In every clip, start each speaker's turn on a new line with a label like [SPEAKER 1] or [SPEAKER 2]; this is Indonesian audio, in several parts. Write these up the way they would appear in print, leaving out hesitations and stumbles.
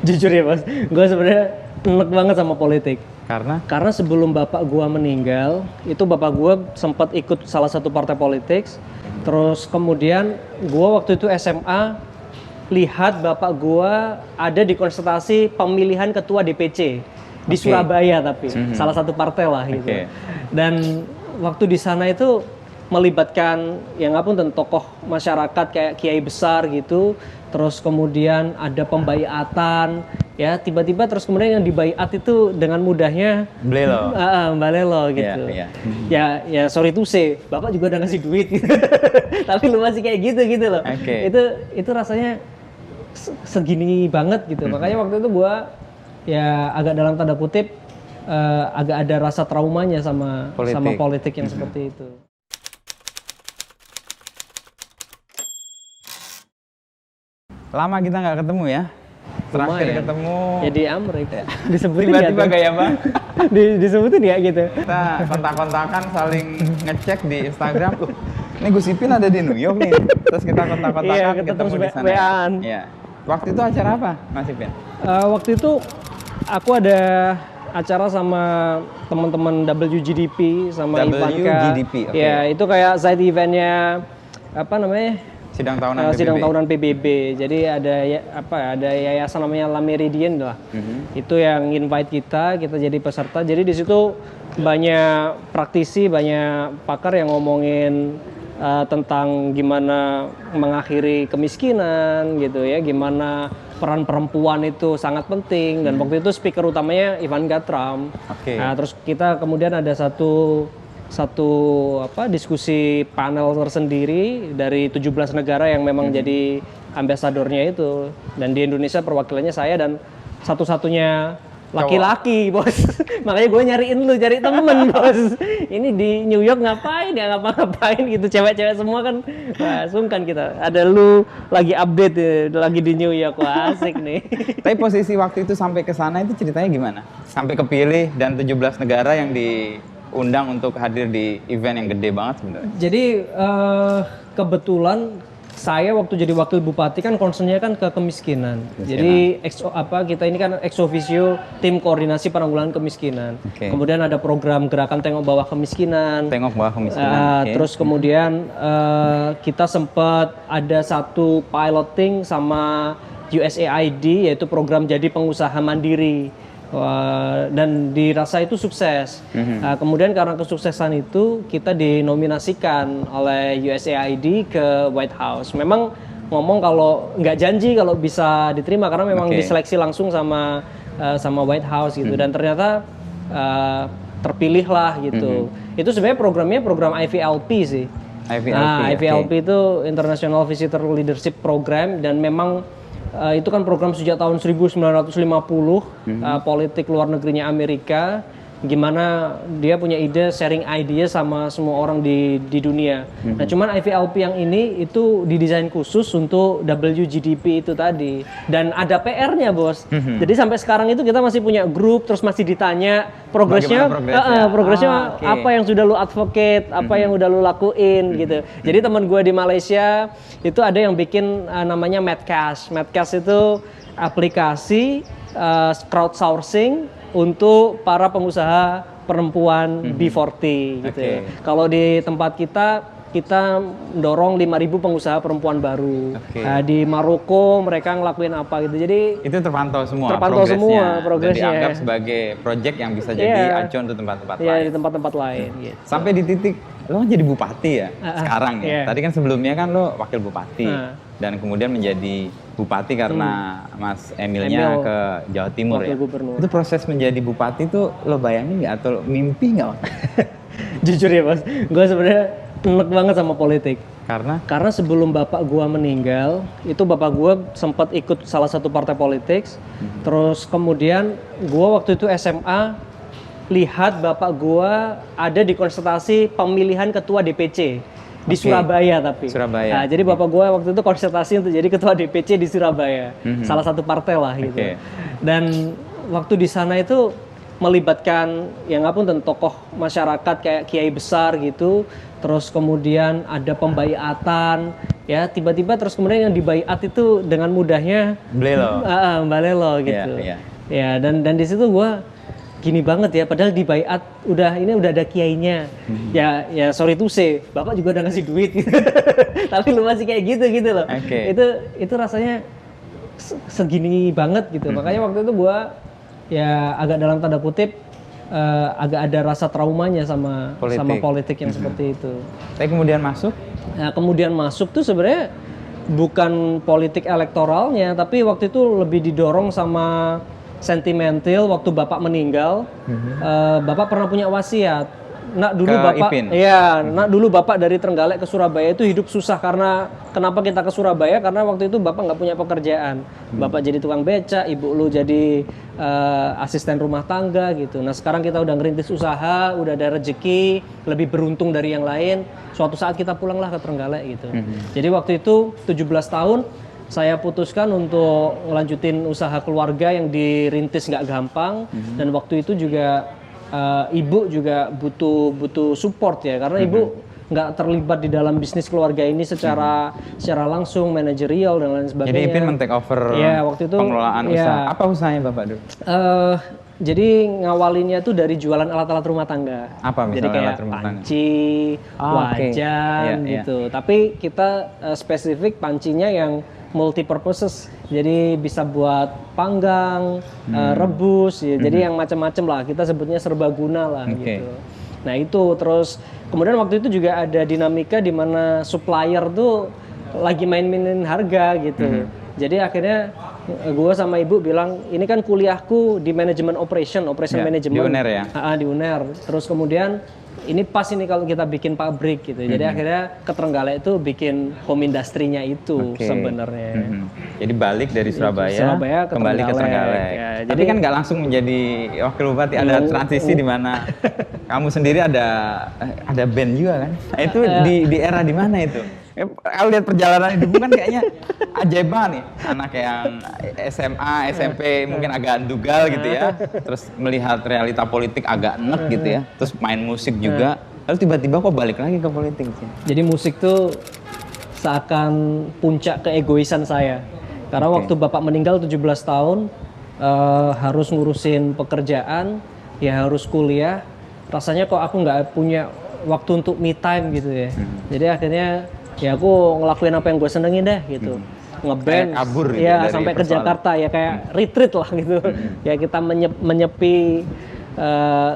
[SPEAKER 1] Jujur ya Mas, gue sebenarnya enek banget sama politik.
[SPEAKER 2] Karena
[SPEAKER 1] Sebelum bapak gue meninggal, itu bapak gue sempat ikut salah satu partai politik. Terus kemudian gue waktu itu SMA lihat bapak gue ada di konsultasi pemilihan ketua DPC di Surabaya, tapi salah satu partai lah gitu. Dan waktu di sana itu melibatkan yang ngapunten tokoh masyarakat kayak kiai besar gitu, terus kemudian ada pembaiatan ya, tiba-tiba terus kemudian yang dibaiat itu dengan mudahnya
[SPEAKER 2] Blelo.
[SPEAKER 1] Mbak Lelo gitu. Ya sorry to say, bapak juga udah ngasih duit gitu. Tapi lu masih kayak gitu loh. Itu rasanya segini banget gitu. Makanya waktu itu gua ya agak dalam tanda kutip agak ada rasa traumanya sama politik yang seperti itu.
[SPEAKER 2] Lama kita nggak ketemu ya. Terakhir ketemu
[SPEAKER 1] ya di Amerika. Disebutin
[SPEAKER 2] tiba-tiba kayak bang.
[SPEAKER 1] Disebutin ya gitu.
[SPEAKER 2] Kita kontak-kontakan, saling ngecek di Instagram. Ini Gus Ipin ada di New York nih. Terus kita kontak-kontakan,
[SPEAKER 1] kita
[SPEAKER 2] ketemu
[SPEAKER 1] terus
[SPEAKER 2] di sana. Ya. Waktu itu acara apa, Mas Ipin?
[SPEAKER 1] Waktu itu aku ada acara sama teman-teman WGDP sama Ivanka.
[SPEAKER 2] WGDP,
[SPEAKER 1] ya itu kayak side eventnya apa namanya?
[SPEAKER 2] Sidang tahunan
[SPEAKER 1] PBB. Jadi ada ada yayasan namanya La Meridian lah. Itu yang invite kita jadi peserta. Jadi di situ banyak praktisi, banyak pakar yang ngomongin tentang gimana mengakhiri kemiskinan gitu ya, gimana peran perempuan itu sangat penting, dan waktu itu speaker utamanya Ivanka Trump. Nah, terus kita kemudian ada satu diskusi panel tersendiri dari 17 negara yang memang jadi ambasadornya itu, dan di Indonesia perwakilannya saya dan satu-satunya laki-laki bos. Makanya gue nyariin lu, cari temen bos. Ini di New York ngapain ya, ngapa-ngapain gitu, cewek-cewek semua kan. Wah, sungkan kita. Ada lu lagi update ya, lagi di New York, wah asik nih.
[SPEAKER 2] Tapi posisi waktu itu sampai ke sana itu ceritanya gimana? Sampai kepilih dan 17 negara yang diundang untuk hadir di event yang gede banget sebenarnya.
[SPEAKER 1] Jadi kebetulan saya waktu jadi wakil bupati kan concernnya kan ke kemiskinan. Jadi kita ini kan ex officio tim koordinasi penanggulangan kemiskinan. Kemudian ada program gerakan tengok bawah kemiskinan. Terus kemudian kita sempat ada satu piloting sama USAID, yaitu program jadi pengusaha mandiri. Dan dirasa itu sukses. Kemudian karena kesuksesan itu kita dinominasikan oleh USAID ke White House. Memang ngomong kalau nggak janji kalau bisa diterima, karena memang diseleksi langsung sama White House gitu. Dan ternyata terpilih lah gitu. Itu sebenarnya programnya program IVLP sih. IVLP itu International Visitor Leadership Program, dan memang itu kan program sejak tahun 1950, politik luar negerinya Amerika, gimana dia punya ide sharing idea sama semua orang di dunia. Nah, cuman IVLP yang ini itu didesain khusus untuk WGDP itu tadi, dan ada PR-nya bos. Jadi sampai sekarang itu kita masih punya grup, terus masih ditanya progresnya apa yang sudah lu advocate, apa yang udah lu lakuin gitu. Jadi teman gue di Malaysia itu ada yang bikin namanya Medcash. Medcash itu aplikasi crowdsourcing untuk para pengusaha perempuan B40 gitu ya. Kalau di tempat kita mendorong 5.000 pengusaha perempuan baru. Di Maroko mereka ngelakuin apa gitu. Jadi
[SPEAKER 2] itu terpantau semua
[SPEAKER 1] progresnya.
[SPEAKER 2] Dan dianggap sebagai project yang bisa jadi acuan untuk tempat-tempat lain.
[SPEAKER 1] Iya, di tempat-tempat lain gitu.
[SPEAKER 2] Sampai di titik lo jadi bupati ya sekarang ya. Tadi kan sebelumnya kan lo wakil bupati. Dan kemudian menjadi bupati karena Mas Emilnya ke Jawa Timur ya. Itu proses menjadi bupati itu lo bayangin nggak atau mimpi nggak?
[SPEAKER 1] Jujur ya Mas, gue sebenarnya enek banget sama politik.
[SPEAKER 2] Karena
[SPEAKER 1] sebelum bapak gue meninggal, itu bapak gue sempat ikut salah satu partai politik. Terus kemudian gue waktu itu SMA lihat bapak gue ada di konsultasi pemilihan ketua DPC. Di Surabaya tapi. Nah, jadi bapak gue waktu itu konsultasi untuk jadi ketua DPC di Surabaya, salah satu partai lah gitu. Dan waktu di sana itu melibatkan yang ngapunten tokoh masyarakat kayak kiai besar gitu, terus kemudian ada pembaiatan, ya tiba-tiba terus kemudian yang dibaiat itu dengan mudahnya Balelo gitu. Ya dan di situ gue gini banget ya, padahal dibaiat udah ada kiainya. Ya sorry to say, Bapak juga udah ngasih duit gitu. Tapi lu masih kayak gitu loh. Itu rasanya segini banget gitu. Makanya waktu itu gue ya agak dalam tanda kutip agak ada rasa traumanya sama politik yang seperti itu.
[SPEAKER 2] Tapi kemudian masuk?
[SPEAKER 1] Nah, kemudian masuk tuh sebenarnya bukan politik elektoralnya, tapi waktu itu lebih didorong sama sentimental. Waktu Bapak meninggal, Bapak pernah punya wasiat. Dulu Bapak dari Trenggalek ke Surabaya itu hidup susah karena kenapa kita ke Surabaya? Karena waktu itu Bapak nggak punya pekerjaan. Bapak jadi tukang beca, ibu lu jadi asisten rumah tangga gitu. Nah sekarang kita udah ngerintis usaha, udah ada rezeki, lebih beruntung dari yang lain. Suatu saat kita pulanglah ke Trenggalek gitu. Jadi waktu itu 17 tahun saya putuskan untuk ngelanjutin usaha keluarga yang dirintis nggak gampang. Dan waktu itu juga ibu juga butuh support ya, karena ibu nggak terlibat di dalam bisnis keluarga ini secara langsung, manajerial dan lain sebagainya.
[SPEAKER 2] Jadi Ipin men-take over waktu itu, pengelolaan usaha. Apa usahanya Bapak dulu?
[SPEAKER 1] Jadi ngawalinnya tuh dari jualan alat-alat rumah tangga.
[SPEAKER 2] Apa misalnya? Jadi kayak
[SPEAKER 1] alat rumah tangga? Panci, wajan gitu. Tapi kita spesifik pancinya yang multi purposes, jadi bisa buat panggang, rebus, ya. Jadi yang macam-macam lah, kita sebutnya serbaguna lah gitu. Nah itu terus kemudian waktu itu juga ada dinamika di mana supplier tuh lagi main-mainin harga gitu. Jadi akhirnya gue sama ibu bilang, ini kan kuliahku di manajemen operation management
[SPEAKER 2] di UNER ya.
[SPEAKER 1] Di UNER. Terus kemudian ini pas ini kalau kita bikin pabrik gitu. Jadi akhirnya ke Trenggalek itu bikin home industry-nya itu sebenarnya.
[SPEAKER 2] Jadi balik dari Surabaya kembali ke Trenggalek. Ya, tapi kan nggak langsung menjadi wakil bupati, ada transisi di mana kamu sendiri ada band juga kan. Nah, itu di era di mana itu? Kalau lihat perjalanan hidupmu kan kayaknya ajaib banget nih. Anak yang SMA, SMP mungkin agak dugal gitu ya. Terus melihat realita politik agak enek gitu ya. Terus main musik juga. Lalu tiba-tiba kok balik lagi ke politik sih?
[SPEAKER 1] Jadi musik tuh seakan puncak keegoisan saya. Karena waktu Bapak meninggal 17 tahun, harus ngurusin pekerjaan, ya harus kuliah. Rasanya kok aku nggak punya waktu untuk me time gitu ya. Jadi akhirnya ya aku ngelakuin apa yang gue senengin deh gitu. Ngeband,
[SPEAKER 2] kabur gitu
[SPEAKER 1] ya sampai ke Jakarta ya kayak retreat lah gitu. Ya kita menyepi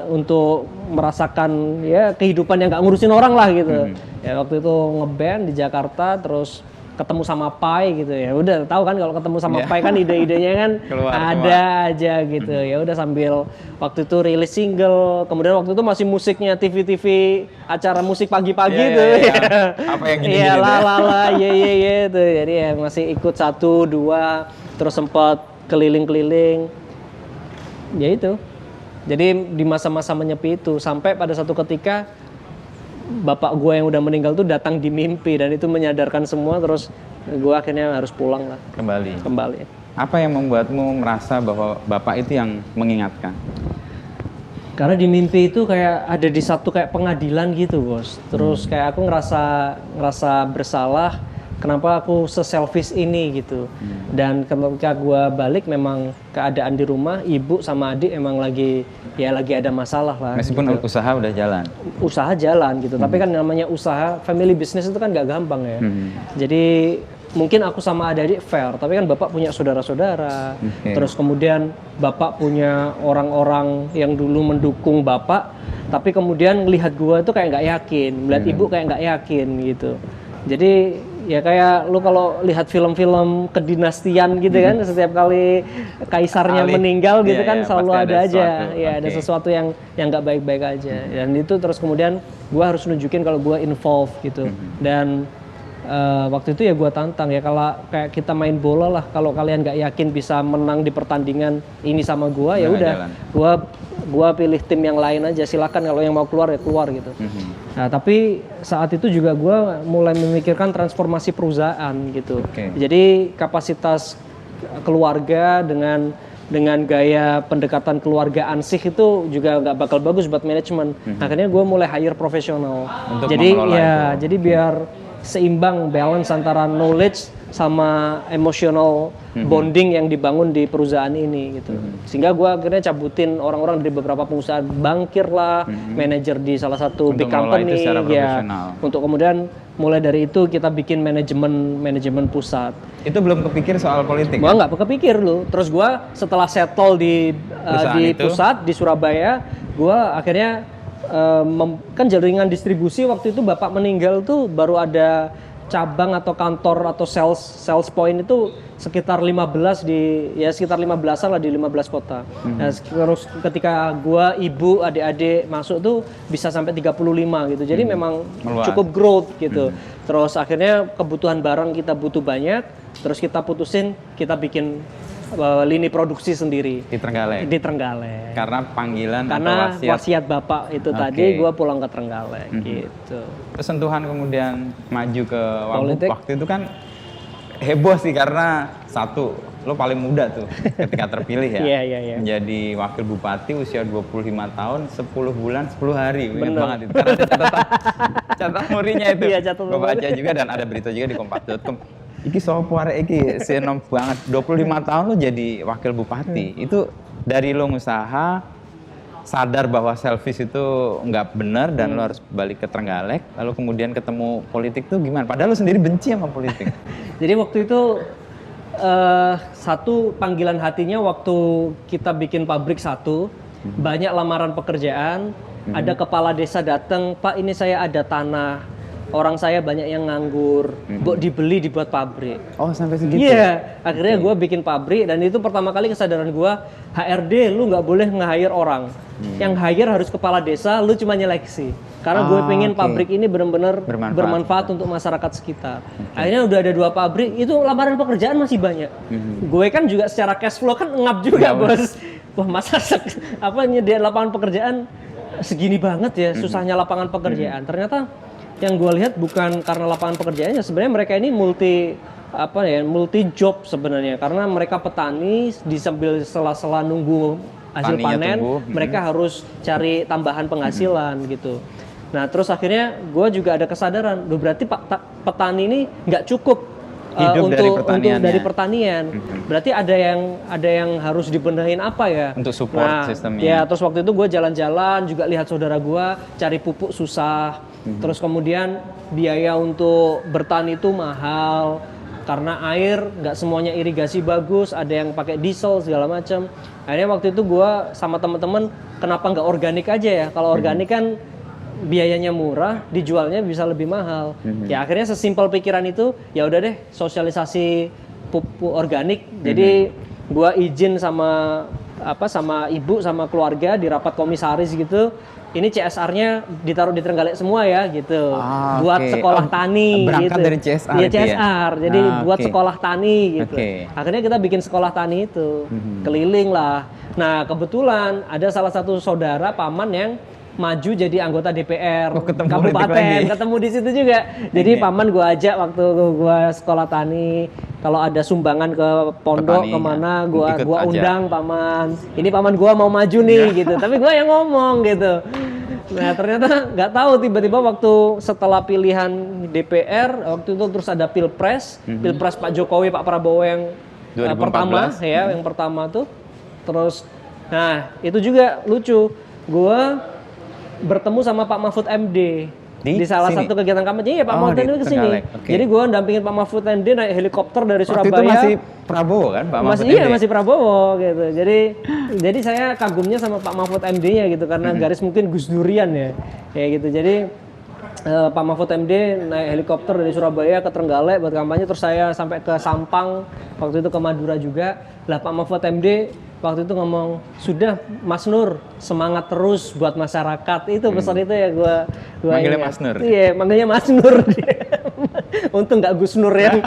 [SPEAKER 1] untuk merasakan ya kehidupan yang nggak ngurusin orang lah gitu. Ya waktu itu ngeband di Jakarta, terus ketemu sama Pai gitu ya. Udah tahu kan kalau ketemu sama Pai kan ide-idenya kan keluar. Aja gitu. Ya udah sambil waktu itu rilis single. Kemudian waktu itu masih musiknya TV acara musik pagi-pagi tuh.
[SPEAKER 2] Apa yang gini-gini?
[SPEAKER 1] Iya tuh. Jadi ya masih ikut 1, 2, terus sempat keliling-keliling. Ya itu. Jadi di masa-masa menyepi itu sampai pada satu ketika bapak gue yang udah meninggal tuh datang di mimpi dan itu menyadarkan semua, terus gue akhirnya harus pulang lah. Kembali.
[SPEAKER 2] Apa yang membuatmu merasa bahwa bapak itu yang mengingatkan?
[SPEAKER 1] Karena di mimpi itu kayak ada di satu kayak pengadilan gitu bos. Terus kayak aku ngerasa bersalah. Kenapa aku se-selfish ini gitu. Dan ketika gue balik memang keadaan di rumah, ibu sama adik emang lagi ada masalah lah.
[SPEAKER 2] Meskipun
[SPEAKER 1] gitu.
[SPEAKER 2] Usaha udah jalan? Usaha
[SPEAKER 1] jalan gitu, tapi kan namanya usaha, family business itu kan gak gampang ya. Jadi mungkin aku sama adik-adik fair, tapi kan bapak punya saudara-saudara. Terus kemudian bapak punya orang-orang yang dulu mendukung bapak, tapi kemudian melihat gue itu kayak gak yakin, melihat ibu kayak gak yakin gitu. Jadi ya kayak lu kalau lihat film-film kedinastian gitu kan, setiap kali kaisarnya meninggal gitu kan selalu ada aja ada sesuatu yang nggak baik-baik aja. Dan itu terus kemudian gue harus nunjukin kalau gue involved gitu. Dan waktu itu ya gue tantang ya, kalau kayak kita main bola lah, kalau kalian nggak yakin bisa menang di pertandingan ini sama gue, ya udah gue pilih tim yang lain aja, silakan kalau yang mau keluar ya keluar gitu. Nah tapi saat itu juga gue mulai memikirkan transformasi perusahaan gitu. Jadi kapasitas keluarga dengan dengan gaya pendekatan keluarga ansih itu juga nggak bakal bagus buat manajemen. Akhirnya gue mulai hire profesional. Jadi ya, jadi biar seimbang balance antara knowledge sama emotional bonding yang dibangun di perusahaan ini gitu. Sehingga gue akhirnya cabutin orang-orang dari beberapa pengusaha, bankir lah, manajer di salah satu big company ya. Untuk kemudian mulai dari itu kita bikin manajemen pusat.
[SPEAKER 2] Itu belum kepikir soal politik?
[SPEAKER 1] Gua nggak kepikir loh. Terus gue setelah settle di pusat di Surabaya, gue akhirnya kan jaringan distribusi waktu itu bapak meninggal tuh baru ada cabang atau kantor atau sales point itu sekitar 15 sekitar 15-an lah di 15 kota. Nah, terus ketika gua, ibu, adik-adik masuk tuh bisa sampai 35 gitu. Jadi memang cukup growth gitu. Terus akhirnya kebutuhan barang kita butuh banyak, terus kita putusin kita bikin lini produksi sendiri di Trenggalek.
[SPEAKER 2] Karena panggilan
[SPEAKER 1] atau wasiat bapak itu tadi, gue pulang ke Trenggalek gitu.
[SPEAKER 2] Sentuhan kemudian maju ke Wagub waktu itu kan heboh sih, karena satu, lo paling muda tuh ketika terpilih ya. Menjadi wakil bupati usia 25 tahun, 10 bulan, 10 hari. Bener banget itu. Karena ada catatan murinya itu. Gue baca juga dan ada berita juga di kompas.com. Iki sopo arek iki senom banget, 25 tahun lo jadi wakil bupati. Itu dari lo ngusaha, sadar bahwa selfish itu nggak benar dan lo harus balik ke Trenggalek, lalu kemudian ketemu politik tuh gimana? Padahal lo sendiri benci sama politik.
[SPEAKER 1] Jadi waktu itu satu panggilan hatinya waktu kita bikin pabrik satu, banyak lamaran pekerjaan, ada kepala desa datang, Pak ini saya ada tanah. Orang saya banyak yang nganggur, dibeli dibuat pabrik.
[SPEAKER 2] Oh sampai segitu?
[SPEAKER 1] Iya, akhirnya gue bikin pabrik dan itu pertama kali kesadaran gue, HRD lu nggak boleh nge-hire orang. Yang hire harus kepala desa, lu cuma nyeleksi. Karena gue pengen pabrik ini benar-benar bermanfaat untuk masyarakat sekitar. Akhirnya udah ada 2 pabrik, itu lamaran pekerjaan masih banyak. Gue kan juga secara cash flow kan ngap juga bos. Wah masa nyediain lapangan pekerjaan segini banget ya, susahnya lapangan pekerjaan. Ternyata yang gue lihat bukan karena lapangan pekerjaannya, sebenarnya mereka ini multi job sebenarnya, karena mereka petani di sambil sela-sela nunggu hasil panen, mereka harus cari tambahan penghasilan gitu. Nah terus akhirnya gue juga ada kesadaran, berarti petani ini nggak cukup untuk dari pertanian. Berarti ada yang harus dibenehin apa ya?
[SPEAKER 2] Untuk support sistemnya.
[SPEAKER 1] Ya terus waktu itu gue jalan-jalan juga lihat saudara gue cari pupuk susah. Terus kemudian biaya untuk bertani itu mahal karena air nggak semuanya irigasi bagus, ada yang pakai diesel segala macam. Akhirnya waktu itu gue sama teman-teman kenapa nggak organik aja ya? Kalau organik kan biayanya murah, dijualnya bisa lebih mahal. Ya akhirnya sesimpel pikiran itu, ya udah deh sosialisasi pupuk organik. Jadi gue izin sama ibu sama keluarga di rapat komisaris gitu. Ini CSR-nya ditaruh di Trenggalek semua ya gitu. Buat sekolah tani
[SPEAKER 2] berangkat
[SPEAKER 1] gitu.
[SPEAKER 2] Dari CSR
[SPEAKER 1] ya, CSR. Ya? Jadi buat sekolah tani gitu. Akhirnya kita bikin sekolah tani itu. Keliling lah. Nah, kebetulan ada salah satu saudara paman yang maju jadi anggota DPR kabupaten, ketemu di situ juga. Jadi paman gua ajak waktu gua sekolah tani, kalau ada sumbangan ke pondok kemana gua undang paman. Ini paman gua mau maju nih gitu. Tapi gua yang ngomong gitu. Nah ternyata nggak tahu tiba-tiba waktu setelah pilihan DPR waktu itu terus ada pilpres Pak Jokowi Pak Prabowo yang
[SPEAKER 2] 2014.
[SPEAKER 1] Pertama ya yang pertama tuh. Terus nah itu juga lucu. Gua bertemu sama Pak Mahfud MD di salah satu kegiatan kampanye. Ya Pak Mahfud MD kesini. Jadi gue dampingin Pak Mahfud MD naik helikopter dari Surabaya. Waktu itu masih
[SPEAKER 2] Prabowo kan Pak Mahfud MD?
[SPEAKER 1] Iya masih Prabowo gitu. Jadi saya kagumnya sama Pak Mahfud MD-nya gitu karena garis mungkin Gus Durian ya kayak gitu. Jadi Pak Mahfud MD naik helikopter dari Surabaya ke Trenggalek buat kampanye, terus saya sampai ke Sampang, waktu itu ke Madura juga. Lah Pak Mahfud MD waktu itu ngomong, sudah Mas Nur semangat terus buat masyarakat. Itu pesan itu ya gue
[SPEAKER 2] manggilnya Mas Nur.
[SPEAKER 1] Iya, manggilnya Mas Nur. Untung nggak Gus Nur yang.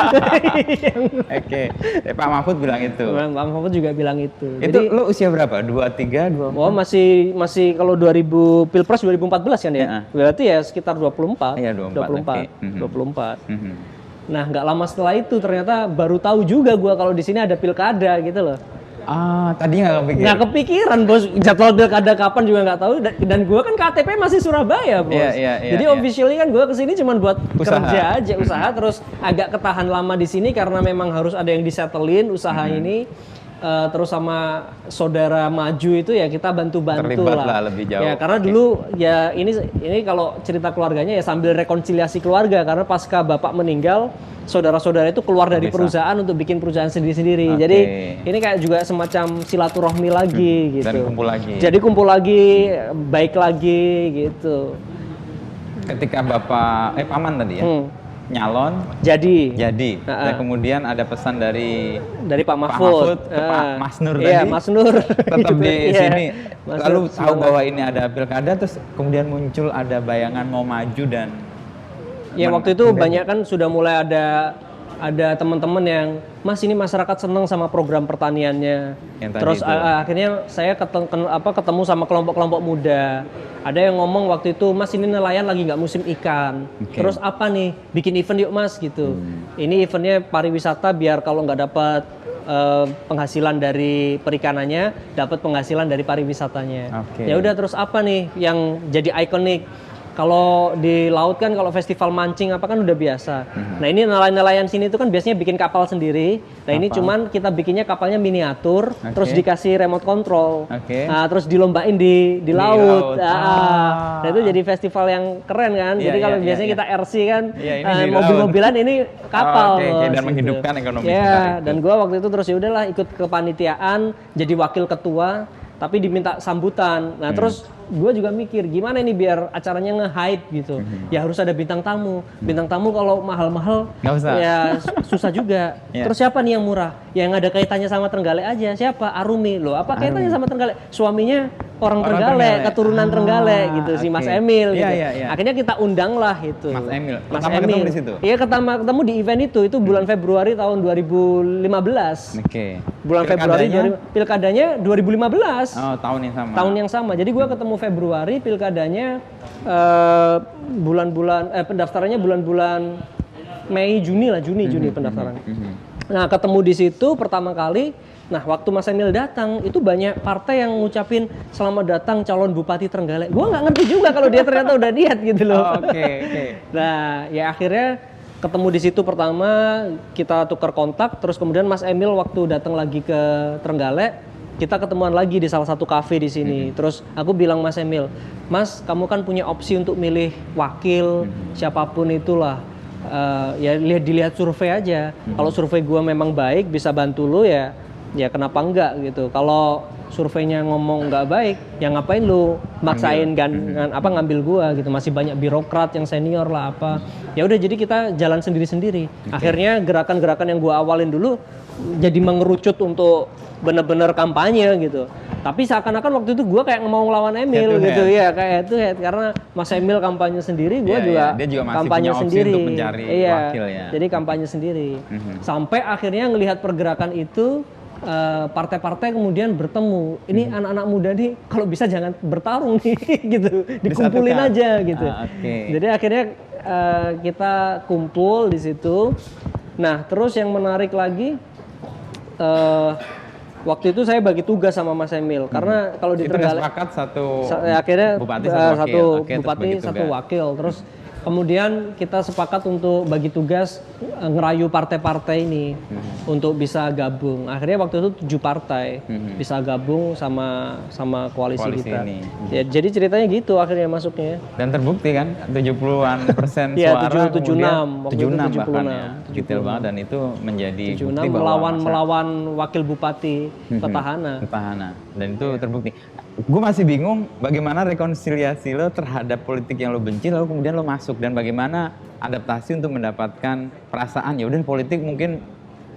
[SPEAKER 2] Pak Mahfud bilang itu.
[SPEAKER 1] Pak Mahfud juga bilang itu.
[SPEAKER 2] Itu jadi, lo usia berapa? 23, 24?
[SPEAKER 1] Oh masih kalau 2000 Pilpres 2014 kan ya? Berarti ya sekitar 24.
[SPEAKER 2] Iya 24.
[SPEAKER 1] 24. Nah nggak lama setelah itu ternyata baru tahu juga gue kalau di sini ada pilkada gitu loh.
[SPEAKER 2] Tadi nggak kepikiran.
[SPEAKER 1] Nggak kepikiran bos, jadwal pilkada kapan juga nggak tahu. Dan gue kan KTP masih Surabaya bos. Jadi officially kan gue kesini cuma buat kerja aja, usaha. Terus agak ketahan lama di sini karena memang harus ada yang disetelin usaha ini. Terus sama saudara maju itu ya kita bantu-bantu lah
[SPEAKER 2] lebih jauh.
[SPEAKER 1] Ya karena dulu ya ini kalau cerita keluarganya ya sambil rekonsiliasi keluarga karena pasca bapak meninggal saudara-saudara itu keluar dari perusahaan untuk bikin perusahaan sendiri-sendiri. Jadi ini kayak juga semacam silaturahmi lagi gitu.
[SPEAKER 2] Dan kumpul lagi.
[SPEAKER 1] Jadi kumpul lagi, baik lagi gitu.
[SPEAKER 2] Ketika bapak paman tadi ya. Nyalon jadi dan kemudian ada pesan dari Pak Mahfud ke Pak Mas Nur tadi
[SPEAKER 1] Mas Nur
[SPEAKER 2] tetap di sini lalu tahu bahwa ini ada pilkada terus kemudian muncul ada bayangan mau maju dan
[SPEAKER 1] waktu itu banyak kan sudah mulai ada teman-teman yang Mas ini masyarakat senang sama program pertaniannya. Terus akhirnya saya ketemu sama kelompok-kelompok muda. Ada yang ngomong waktu itu Mas ini nelayan lagi nggak musim ikan. Terus apa nih bikin event yuk Mas gitu. Ini eventnya pariwisata biar kalau nggak dapat penghasilan dari perikanannya dapat penghasilan dari pariwisatanya. Ya udah terus apa nih yang jadi ikonik? Kalau di laut kan kalau festival mancing apa kan udah biasa. Nah ini nelayan-nelayan sini itu kan biasanya bikin kapal sendiri. Nah ini cuman kita bikinnya kapalnya miniatur, terus dikasih remote control. Nah terus dilombain di laut. Nah itu jadi festival yang keren kan. Jadi kalau biasanya kita RC kan mobil-mobilan ini kapal.
[SPEAKER 2] Dan menghidupkan ekonomi
[SPEAKER 1] kita. Dan gue waktu itu terus ya udahlah ikut kepanitiaan, jadi wakil ketua. Tapi diminta sambutan. Nah terus gue juga mikir gimana nih biar acaranya nge-hype gitu. Ya harus ada bintang tamu. Bintang tamu kalau mahal-mahal ya susah juga. Terus siapa nih yang murah? Yang ada kaitannya sama Trenggalek aja. Siapa? Arumi. Loh apa kaitannya sama Trenggalek? Suaminya orang Trenggalek, keturunan Trenggalek gitu si Mas Emil gitu. Akhirnya kita undang lah itu.
[SPEAKER 2] Mas Emil.
[SPEAKER 1] Mas Emil. Ketemu di situ. Iya ketemu di event itu bulan Februari tahun 2015. Bulan Februari pilkadanya 2015.
[SPEAKER 2] Tahun yang sama.
[SPEAKER 1] Tahun yang sama. Jadi gue ketemu Februari, pilkadanya pendaftarannya bulan-bulan Mei, Juni pendaftarannya. Nah, ketemu di situ pertama kali. Nah, waktu Mas Emil datang, itu banyak partai yang ngucapin selamat datang calon Bupati Trenggalek. Gue nggak ngerti juga kalau dia ternyata udah niat gitu loh. Nah, ya akhirnya ketemu di situ pertama, kita tukar kontak, terus kemudian Mas Emil waktu datang lagi ke Trenggalek, kita ketemuan lagi di salah satu kafe di sini. Terus aku bilang Mas Emil, Mas kamu kan punya opsi untuk milih wakil siapapun itulah. Ya dilihat survei aja. Kalau survei gua memang baik bisa bantu lu ya kenapa enggak gitu. Kalau surveinya ngomong nggak baik, ya ngapain lu maksain ngambil gua gitu. Masih banyak birokrat yang senior lah apa. Ya udah jadi kita jalan sendiri-sendiri. Akhirnya gerakan-gerakan yang gua awalin dulu jadi mengerucut untuk bener-bener kampanye gitu. Tapi seakan-akan waktu itu gue kayak mau ngelawan Emil gitu ya, kayak head to head karena Mas Emil kampanye sendiri, gue juga kampanye sendiri.
[SPEAKER 2] Untuk mencari wakil ya.
[SPEAKER 1] Jadi kampanye sendiri. Sampai akhirnya ngelihat pergerakan itu partai-partai kemudian bertemu. Ini anak-anak muda nih kalau bisa jangan bertarung nih gitu. Dikumpulin aja gitu. Jadi akhirnya kita kumpul di situ. Nah, terus yang menarik lagi waktu itu saya bagi tugas sama Mas Emil karena kalau di Trenggalek
[SPEAKER 2] sepakat
[SPEAKER 1] akhirnya
[SPEAKER 2] bupati
[SPEAKER 1] satu wakil terus kemudian kita sepakat untuk bagi tugas ngerayu partai-partai ini untuk bisa gabung. Akhirnya waktu itu 7 partai bisa gabung sama koalisi kita. Ya, jadi ceritanya gitu akhirnya masuknya.
[SPEAKER 2] Dan terbukti kan 70% suara 76 bahkan ya. Detail banget dan itu menjadi
[SPEAKER 1] 76 bukti bahwa melawan wakil bupati petahana.
[SPEAKER 2] Dan itu terbukti. Gue masih bingung bagaimana rekonsiliasi lo terhadap politik yang lo benci lalu kemudian lo masuk dan bagaimana adaptasi untuk mendapatkan perasaan ya udah politik mungkin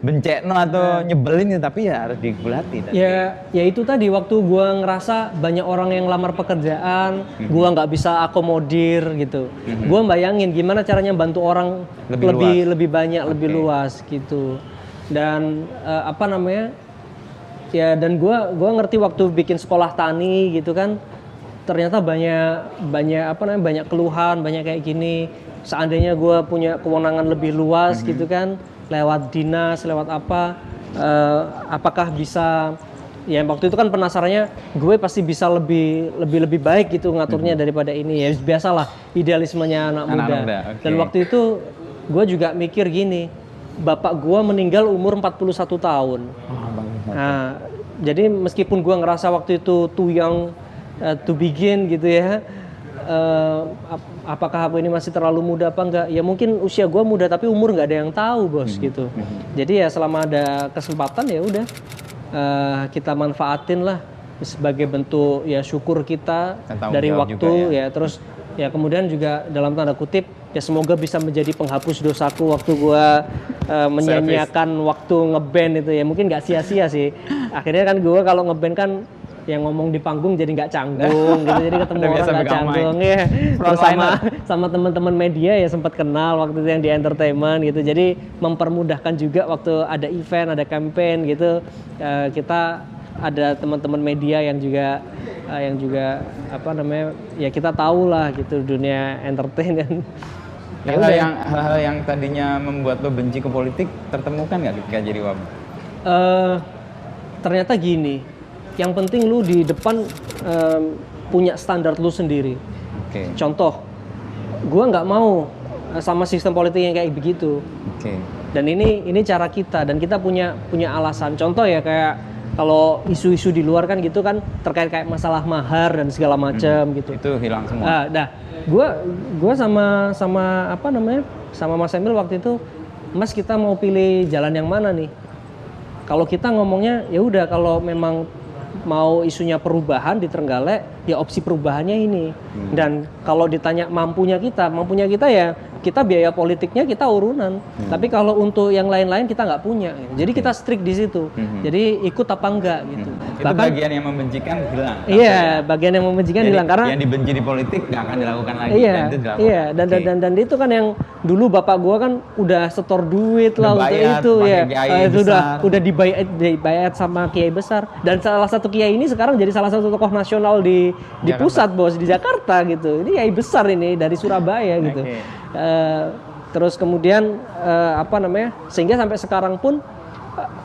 [SPEAKER 2] bencekno atau nyebelin tapi ya harus digulati.
[SPEAKER 1] Ya itu tadi waktu gue ngerasa banyak orang yang lamar pekerjaan, gue nggak bisa akomodir gitu. Gue bayangin gimana caranya bantu orang lebih banyak, lebih luas gitu. Dan ya dan gue ngerti waktu bikin sekolah tani gitu kan ternyata banyak keluhan, banyak kayak gini. Seandainya gue punya kewenangan lebih luas gitu kan lewat dinas, lewat apa apakah bisa ya waktu itu kan penasarannya gue pasti bisa lebih baik gitu ngaturnya daripada ini. Ya biasalah idealismenya anak muda. Okay. Dan waktu itu gue juga mikir gini, bapak gue meninggal umur 41 tahun. Nah, jadi meskipun gue ngerasa waktu itu too young to begin gitu ya, apakah aku ini masih terlalu muda apa enggak? Ya mungkin usia gue muda tapi umur nggak ada yang tahu bos gitu. Jadi ya selama ada kesempatan ya udah kita manfaatin lah sebagai bentuk ya syukur kita dari waktu ya. Terus ya kemudian juga dalam tanda kutip ya semoga bisa menjadi penghapus dosaku waktu gue menyanyiakan waktu ngeband itu ya, mungkin nggak sia-sia sih. Akhirnya kan gue kalau ngeband kan yang ngomong di panggung jadi nggak canggung gitu, jadi ketemu orang nggak canggung ya. Terus sama teman-teman media ya sempat kenal waktu itu yang di entertainment gitu, jadi mempermudahkan juga waktu ada event, ada campaign gitu, kita ada teman-teman media yang juga apa namanya ya kita tahu lah gitu dunia entertain kan.
[SPEAKER 2] Hal-hal yang tadinya membuat lo benci ke politik tertemukan nggak ketika jadi wabah?
[SPEAKER 1] Ternyata gini, yang penting lu di depan punya standar lu sendiri. Okay. Contoh, gua nggak mau sama sistem politik yang kayak begitu. Okay. Dan ini cara kita dan kita punya alasan. Contoh ya kayak kalau isu-isu di luar kan gitu kan terkait kayak masalah mahar dan segala macam gitu.
[SPEAKER 2] Itu hilang semua.
[SPEAKER 1] Gua sama apa namanya sama Mas Emil waktu itu, Mas kita mau pilih jalan yang mana nih? Kalau kita ngomongnya ya udah kalau memang mau isunya perubahan di Trenggalek ya opsi perubahannya ini. Dan kalau ditanya mampunya kita ya kita biaya politiknya kita urunan. Tapi kalau untuk yang lain-lain kita nggak punya. Jadi kita strict di situ. Jadi ikut apa enggak gitu.
[SPEAKER 2] Itu bahkan, bagian yang membencikan hilang.
[SPEAKER 1] Iya, bagian yang membencikan hilang karena
[SPEAKER 2] yang dibenci di politik nggak akan dilakukan lagi.
[SPEAKER 1] Iya, dan itu kan yang dulu bapak gua kan udah setor duit lah untuk itu ya. Itu udah dibayar sama kiai besar. Dan salah satu kiai ini sekarang jadi salah satu tokoh nasional di pusat bos di Jakarta gitu. Ini kiai besar ini dari Surabaya gitu. Terus kemudian apa namanya sehingga sampai sekarang pun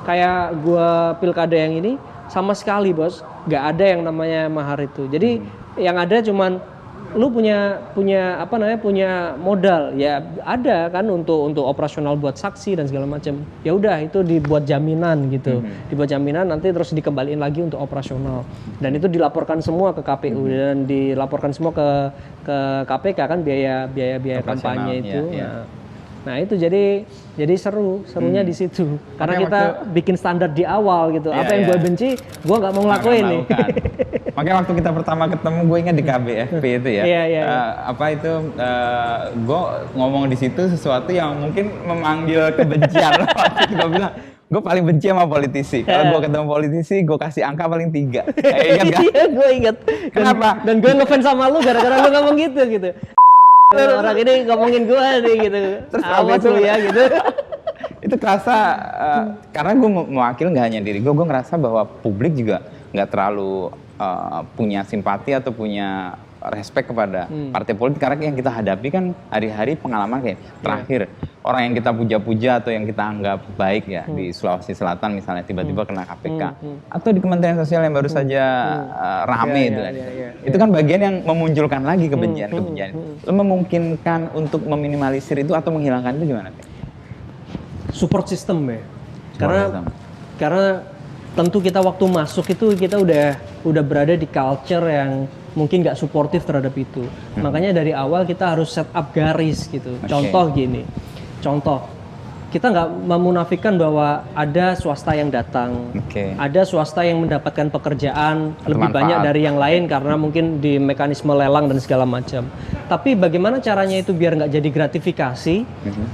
[SPEAKER 1] kayak gua pilkada yang ini sama sekali bos nggak ada yang namanya mahar itu. Jadi yang ada cuman lu punya apa namanya punya modal ya ada kan untuk operasional buat saksi dan segala macam. Ya udah itu dibuat jaminan gitu. Dibuat jaminan nanti terus dikembaliin lagi untuk operasional. Dan itu dilaporkan semua ke KPU dan dilaporkan semua ke KPK kan biaya kampanye itu. Ya. Nah itu jadi serunya di situ karena kita bikin standar di awal gitu. Apa yang gue benci gue nggak mau ngelakuin nih.
[SPEAKER 2] Makanya waktu kita pertama ketemu gue ingat di KBFP itu ya. Apa itu gue ngomong di situ sesuatu yang mungkin memanggil kebencian. Gue bilang gue paling benci sama politisi. Kalau gue ketemu politisi gue kasih angka paling 3. Ingat gak?
[SPEAKER 1] Iya gue ingat. Kenapa? Dan gue ngefans sama lu gara-gara lu ngomong gitu. Orang ini ngomongin gue nih gitu. Terus awas lu ya gitu.
[SPEAKER 2] Itu kerasa karena gue mewakil nggak hanya diri gue ngerasa bahwa publik juga nggak terlalu punya simpati atau punya respect kepada partai politik karena yang kita hadapi kan hari-hari pengalaman kayak terakhir orang yang kita puja-puja atau yang kita anggap baik ya di Sulawesi Selatan misalnya tiba-tiba kena KPK atau di Kementerian Sosial yang baru saja rame itu kan. Itu kan bagian yang memunculkan lagi kebencian itu. Lo memungkinkan untuk meminimalisir itu atau menghilangkan itu gimana?
[SPEAKER 1] Support system ya. Karena tentu kita waktu masuk itu kita udah berada di culture yang mungkin nggak suportif terhadap itu. Makanya dari awal kita harus set up garis gitu. Contoh gini, kita nggak memunafikan bahwa ada swasta yang datang, ada swasta yang mendapatkan pekerjaan lebih banyak dari yang lain karena mungkin di mekanisme lelang dan segala macam. Tapi bagaimana caranya itu biar nggak jadi gratifikasi,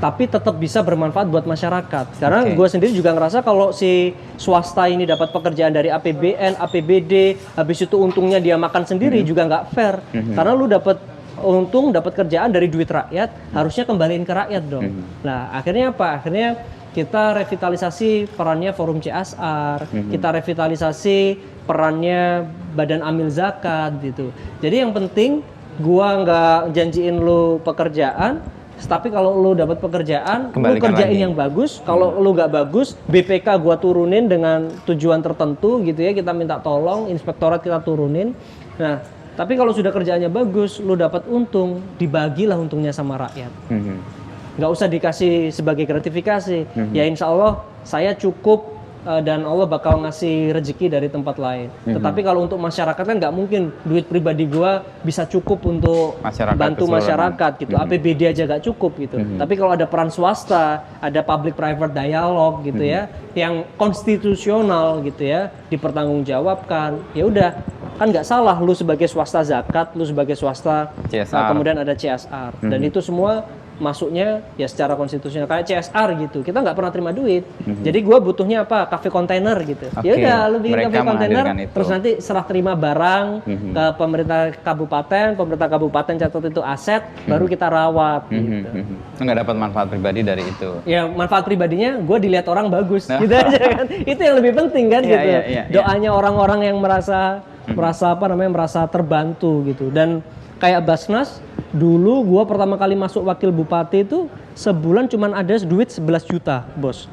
[SPEAKER 1] tapi tetap bisa bermanfaat buat masyarakat. Karena gue sendiri juga ngerasa kalau si swasta ini dapat pekerjaan dari APBN, APBD, habis itu untungnya dia makan sendiri juga nggak fair. Karena lu dapat untung dapat kerjaan dari duit rakyat, harusnya kembaliin ke rakyat dong. Nah, akhirnya apa? Akhirnya kita revitalisasi perannya Forum CSR, kita revitalisasi perannya Badan Amil Zakat gitu. Jadi yang penting gua nggak janjiin lu pekerjaan, Tapi kalau lu dapat pekerjaan, lu kerjain yang bagus. Kalau lu nggak bagus, BPK gua turunin dengan tujuan tertentu gitu ya. Kita minta tolong, inspektorat kita turunin. Nah, tapi kalau sudah kerjaannya bagus, lu dapat untung, dibagilah untungnya sama rakyat. Nggak usah dikasih sebagai gratifikasi. Ya insya Allah saya cukup dan Allah bakal ngasih rezeki dari tempat lain. Tetapi kalau untuk masyarakat kan nggak mungkin duit pribadi gua bisa cukup untuk bantu masyarakat gitu. APBD aja nggak cukup gitu. Tapi kalau ada peran swasta, ada public private dialog gitu ya, yang konstitusional gitu ya, dipertanggungjawabkan. Ya udah, kan nggak salah lu sebagai swasta zakat, lu sebagai swasta kemudian ada CSR dan itu semua masuknya ya secara konstitusional kayak CSR gitu. Kita nggak pernah terima duit. Jadi gue butuhnya apa? Kafe kontainer gitu. Ya udah, lu bikin kafe kontainer, terus nanti serah terima barang ke pemerintah kabupaten catat itu aset, baru kita rawat. Gitu.
[SPEAKER 2] Nggak dapat manfaat pribadi dari itu. Ya
[SPEAKER 1] manfaat pribadinya gue dilihat orang bagus, gitu aja kan. Itu yang lebih penting kan gitu. Doanya orang-orang yang merasa terbantu gitu. Dan kayak Basnas, dulu gue pertama kali masuk wakil bupati itu sebulan cuman ada duit 11 juta, bos.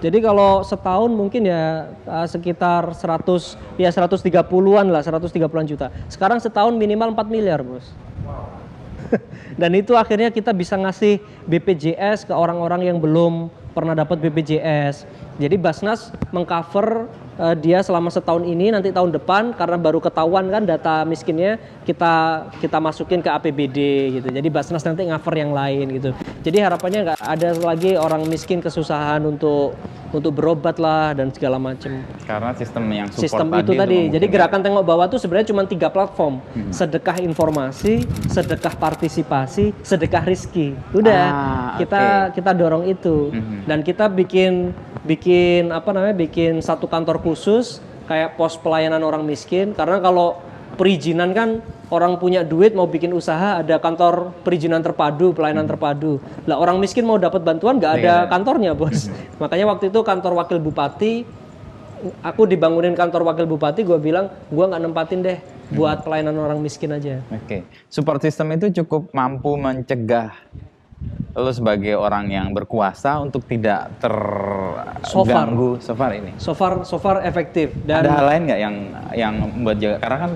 [SPEAKER 1] Jadi kalau setahun mungkin ya sekitar 130-an lah, 130-an juta. Sekarang setahun minimal 4 miliar, bos. Dan itu akhirnya kita bisa ngasih BPJS ke orang-orang yang belum pernah dapat BPJS. Jadi Basnas mengcover dia selama setahun ini, nanti tahun depan karena baru ketahuan kan data miskinnya kita masukin ke APBD gitu. Jadi Basnas nanti cover yang lain gitu. Jadi harapannya nggak ada lagi orang miskin kesusahan untuk berobat lah dan segala macam.
[SPEAKER 2] Karena sistem yang support
[SPEAKER 1] itu tadi. Jadi gerakan Tengok Bawah itu sebenarnya cuma 3 platform. Sedekah informasi, sedekah partisipasi, sedekah rizki. Udah, kita dorong itu. Dan kita bikin satu kantor khusus kayak pos pelayanan orang miskin. Karena kalau perizinan kan orang punya duit mau bikin usaha ada kantor perizinan terpadu, pelayanan terpadu. Lah orang miskin mau dapat bantuan nggak ada kantornya, bos. Makanya waktu itu kantor wakil bupati, aku dibangunin kantor wakil bupati, gue bilang gue nggak nempatin deh buat pelayanan orang miskin aja.
[SPEAKER 2] Support system itu cukup mampu mencegah lo sebagai orang yang berkuasa untuk tidak terganggu so far efektif. Dan ada hal lain nggak yang membuat jaga, karena kan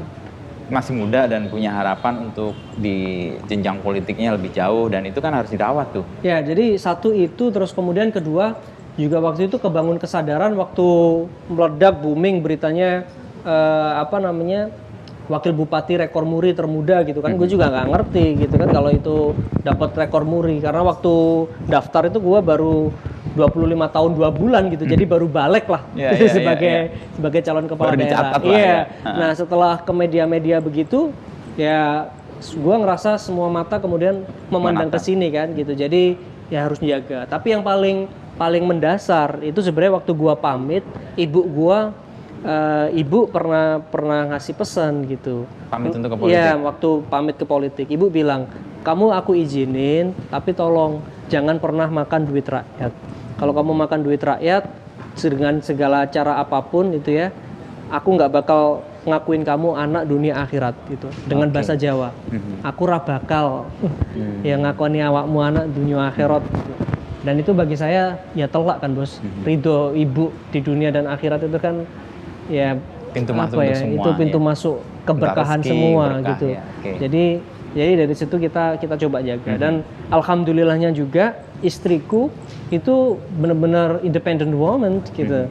[SPEAKER 2] masih muda dan punya harapan untuk di jenjang politiknya lebih jauh dan itu kan harus dirawat tuh.
[SPEAKER 1] Ya, jadi satu itu, terus kemudian kedua juga waktu itu kebangun kesadaran waktu meledak booming beritanya wakil bupati rekor muri termuda gitu kan. Gue juga nggak ngerti gitu kan kalau itu dapat rekor muri, karena waktu daftar itu gue baru 25 tahun 2 bulan gitu. Jadi baru balik lah sebagai calon kepala daerah. Nah, setelah ke media-media begitu ya gue ngerasa semua mata kemudian memandang ke sini kan gitu. Jadi ya harus jaga. Tapi yang paling mendasar itu sebenarnya waktu gue pamit, ibu pernah ngasih pesan gitu.
[SPEAKER 2] Pamit untuk ke politik?
[SPEAKER 1] Iya, waktu pamit ke politik. Ibu bilang, kamu aku izinin, tapi tolong jangan pernah makan duit rakyat. Kalau kamu makan duit rakyat dengan segala cara apapun itu ya, aku nggak bakal ngakuin kamu anak dunia akhirat gitu. Dengan bahasa Jawa, aku bakal yang ngakoni awakmu anak dunia akhirat. Gitu. Dan itu bagi saya ya telak kan, bos. Ridho ibu di dunia dan akhirat itu kan ya
[SPEAKER 2] pintu masuk untuk semua.
[SPEAKER 1] Itu pintu masuk keberkahan semua gitu. Jadi dari situ kita coba jaga. Dan alhamdulillahnya juga istriku itu benar-benar independent woman gitu.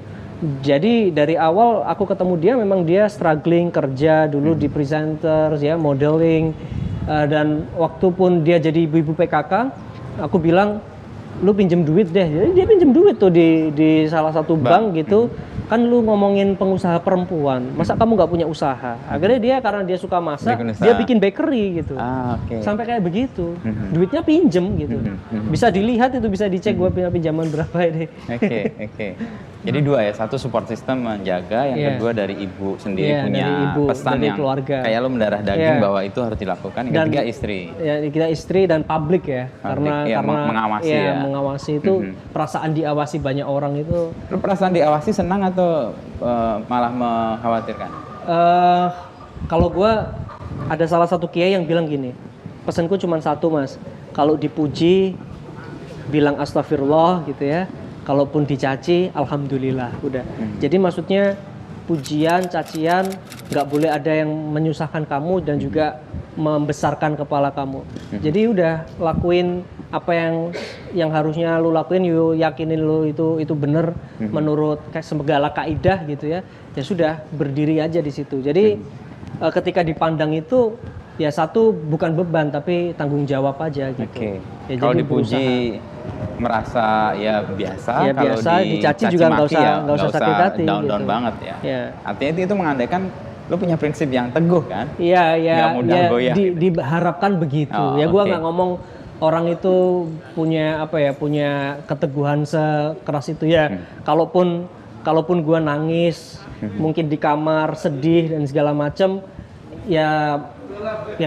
[SPEAKER 1] Jadi dari awal aku ketemu dia memang dia struggling kerja dulu di presenters ya, modeling, dan waktu pun dia jadi ibu PKK, aku bilang lu pinjem duit deh. Jadi dia pinjem duit tuh di salah satu bank gitu. Kan lu ngomongin pengusaha perempuan, masa kamu nggak punya usaha? Akhirnya dia karena dia suka masak, dia bikin bakery gitu. Sampai kayak begitu. Duitnya pinjem gitu. Bisa dilihat itu, bisa dicek gua punya pinjaman berapa ini.
[SPEAKER 2] Jadi dua ya, satu support system menjaga, yang kedua dari ibu sendiri punya pesan yang
[SPEAKER 1] keluarga.
[SPEAKER 2] Kayak lo mendarah daging bahwa itu harus dilakukan. Yang ketiga istri. Ya,
[SPEAKER 1] kita istri dan publik ya. Karena mengawasi itu perasaan diawasi banyak orang itu.
[SPEAKER 2] Lo perasaan diawasi senang atau malah mengkhawatirkan?
[SPEAKER 1] Kalau gue ada salah satu kiai yang bilang gini, pesanku cuma satu, mas, kalau dipuji bilang astagfirullah gitu ya. Kalaupun dicaci, alhamdulillah, udah. Jadi maksudnya pujian, cacian, nggak boleh ada yang menyusahkan kamu dan juga membesarkan kepala kamu. Jadi udah lakuin apa yang harusnya lu lakuin, yakinin lu itu bener menurut segala kaidah gitu ya. Ya sudah, berdiri aja di situ. Jadi ketika dipandang itu ya satu bukan beban tapi tanggung jawab aja gitu.
[SPEAKER 2] Ya, kalau dipuji merasa ya biasa, kalau
[SPEAKER 1] dicaci juga nggak usah sakit hati,
[SPEAKER 2] down
[SPEAKER 1] gitu.
[SPEAKER 2] Banget ya. Artinya itu mengandaikan lo punya prinsip yang teguh kan?
[SPEAKER 1] Iya,
[SPEAKER 2] nggak mudah goyah.
[SPEAKER 1] Diharapkan begitu. Ya gua nggak ngomong orang itu punya punya keteguhan sekeras itu ya. Kalaupun gua nangis, mungkin di kamar sedih dan segala macam, ya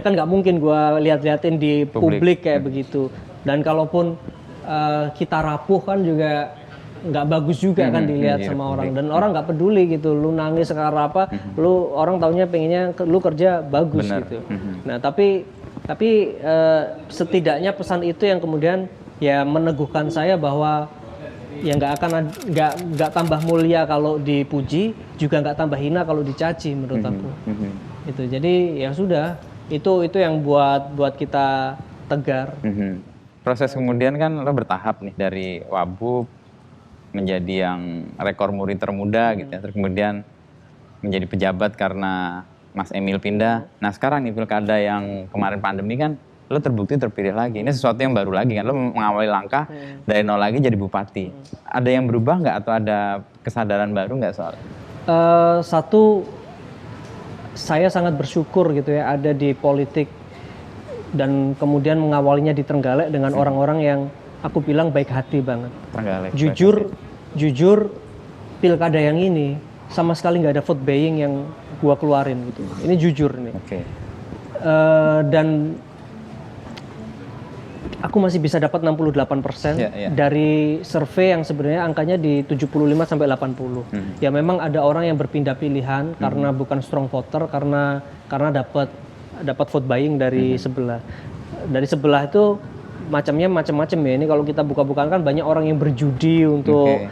[SPEAKER 1] kan nggak mungkin gua liatin di publik kayak begitu. Dan kalaupun kita rapuh kan juga nggak bagus juga kan dilihat sama orang, dan orang nggak peduli gitu lu nangis sekarang apa, lu orang taunya pengennya lu kerja bagus. Bener. Gitu. Nah tapi setidaknya pesan itu yang kemudian ya meneguhkan saya bahwa ya nggak tambah mulia kalau dipuji, juga nggak tambah hina kalau dicaci menurut aku. Itu jadi ya sudah, itu yang buat kita tegar.
[SPEAKER 2] Proses kemudian kan lo bertahap nih dari Wabub menjadi yang rekor murid termuda gitu ya, terus kemudian menjadi pejabat karena Mas Emil pindah. Nah sekarang nih pilkada yang kemarin pandemi kan lo terbukti terpilih lagi. Ini sesuatu yang baru lagi kan, lo mengawali langkah dari nol lagi jadi bupati. Ada yang berubah nggak atau ada kesadaran baru nggak soal?
[SPEAKER 1] Satu, saya sangat bersyukur gitu ya ada di politik dan kemudian mengawalinya di Trenggalek dengan orang-orang yang aku bilang baik hati banget. Trenggalek. Jujur pilkada yang ini sama sekali nggak ada vote buying yang gua keluarin gitu. Ini jujur nih. Dan aku masih bisa dapat 68% dari survei yang sebenarnya angkanya di 75 sampai 80. Ya memang ada orang yang berpindah pilihan karena bukan strong voter, karena dapat vote buying dari sebelah. Dari sebelah itu macam-macam ya. Ini kalau kita buka-bukaan kan banyak orang yang berjudi untuk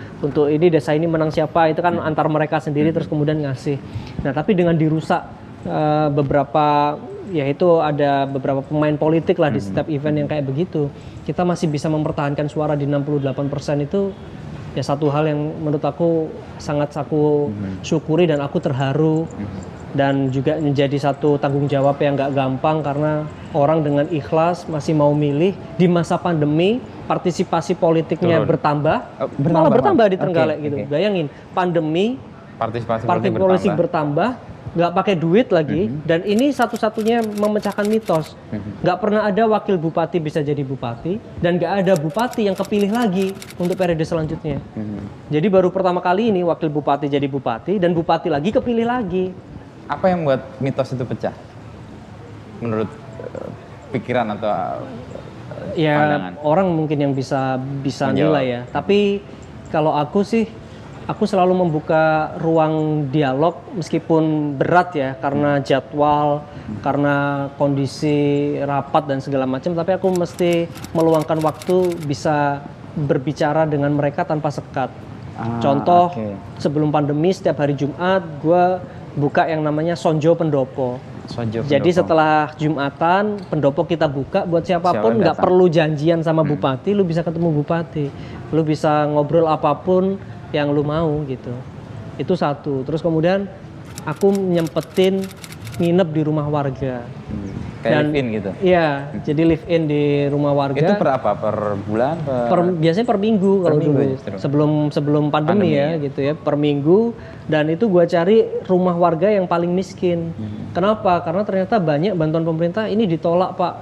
[SPEAKER 1] ini desa ini menang siapa, itu kan antar mereka sendiri terus kemudian ngasih. Nah, tapi dengan dirusak beberapa, yaitu ada beberapa pemain politik lah di setiap event yang kayak begitu, kita masih bisa mempertahankan suara di 68% itu ya satu hal yang menurut aku sangat aku syukuri dan aku terharu. Dan juga menjadi satu tanggung jawab yang nggak gampang karena orang dengan ikhlas masih mau milih di masa pandemi, partisipasi politiknya bertambah di Trenggalek gitu. Bayangin pandemi, partisipasi politik bertambah, nggak pakai duit lagi, dan ini satu-satunya memecahkan mitos. Nggak pernah ada wakil bupati bisa jadi bupati, dan nggak ada bupati yang kepilih lagi untuk periode selanjutnya. Jadi baru pertama kali ini wakil bupati jadi bupati dan bupati lagi kepilih lagi.
[SPEAKER 2] Apa yang membuat mitos itu pecah? Menurut pikiran atau pandangan?
[SPEAKER 1] Orang mungkin yang bisa nilai ya. Tapi kalau aku sih, aku selalu membuka ruang dialog meskipun berat ya, karena jadwal, karena kondisi rapat dan segala macam. Tapi aku mesti meluangkan waktu bisa berbicara dengan mereka tanpa sekat. Contoh, sebelum pandemi setiap hari Jumat gue buka yang namanya Sonjo Pendopo. Jadi setelah Jumatan, pendopo kita buka buat siapapun, nggak perlu janjian sama bupati, lu bisa ketemu bupati, lu bisa ngobrol apapun yang lu mau gitu. Itu satu. Terus kemudian aku nyempetin nginep di rumah warga.
[SPEAKER 2] Kayak live in gitu?
[SPEAKER 1] Iya, jadi live in di rumah warga. Itu
[SPEAKER 2] per apa? Per bulan?
[SPEAKER 1] Biasanya per minggu kalau dulu. Sebelum pandemi ya gitu ya, per minggu. Dan itu gua cari rumah warga yang paling miskin. Kenapa? Karena ternyata banyak bantuan pemerintah ini ditolak, Pak.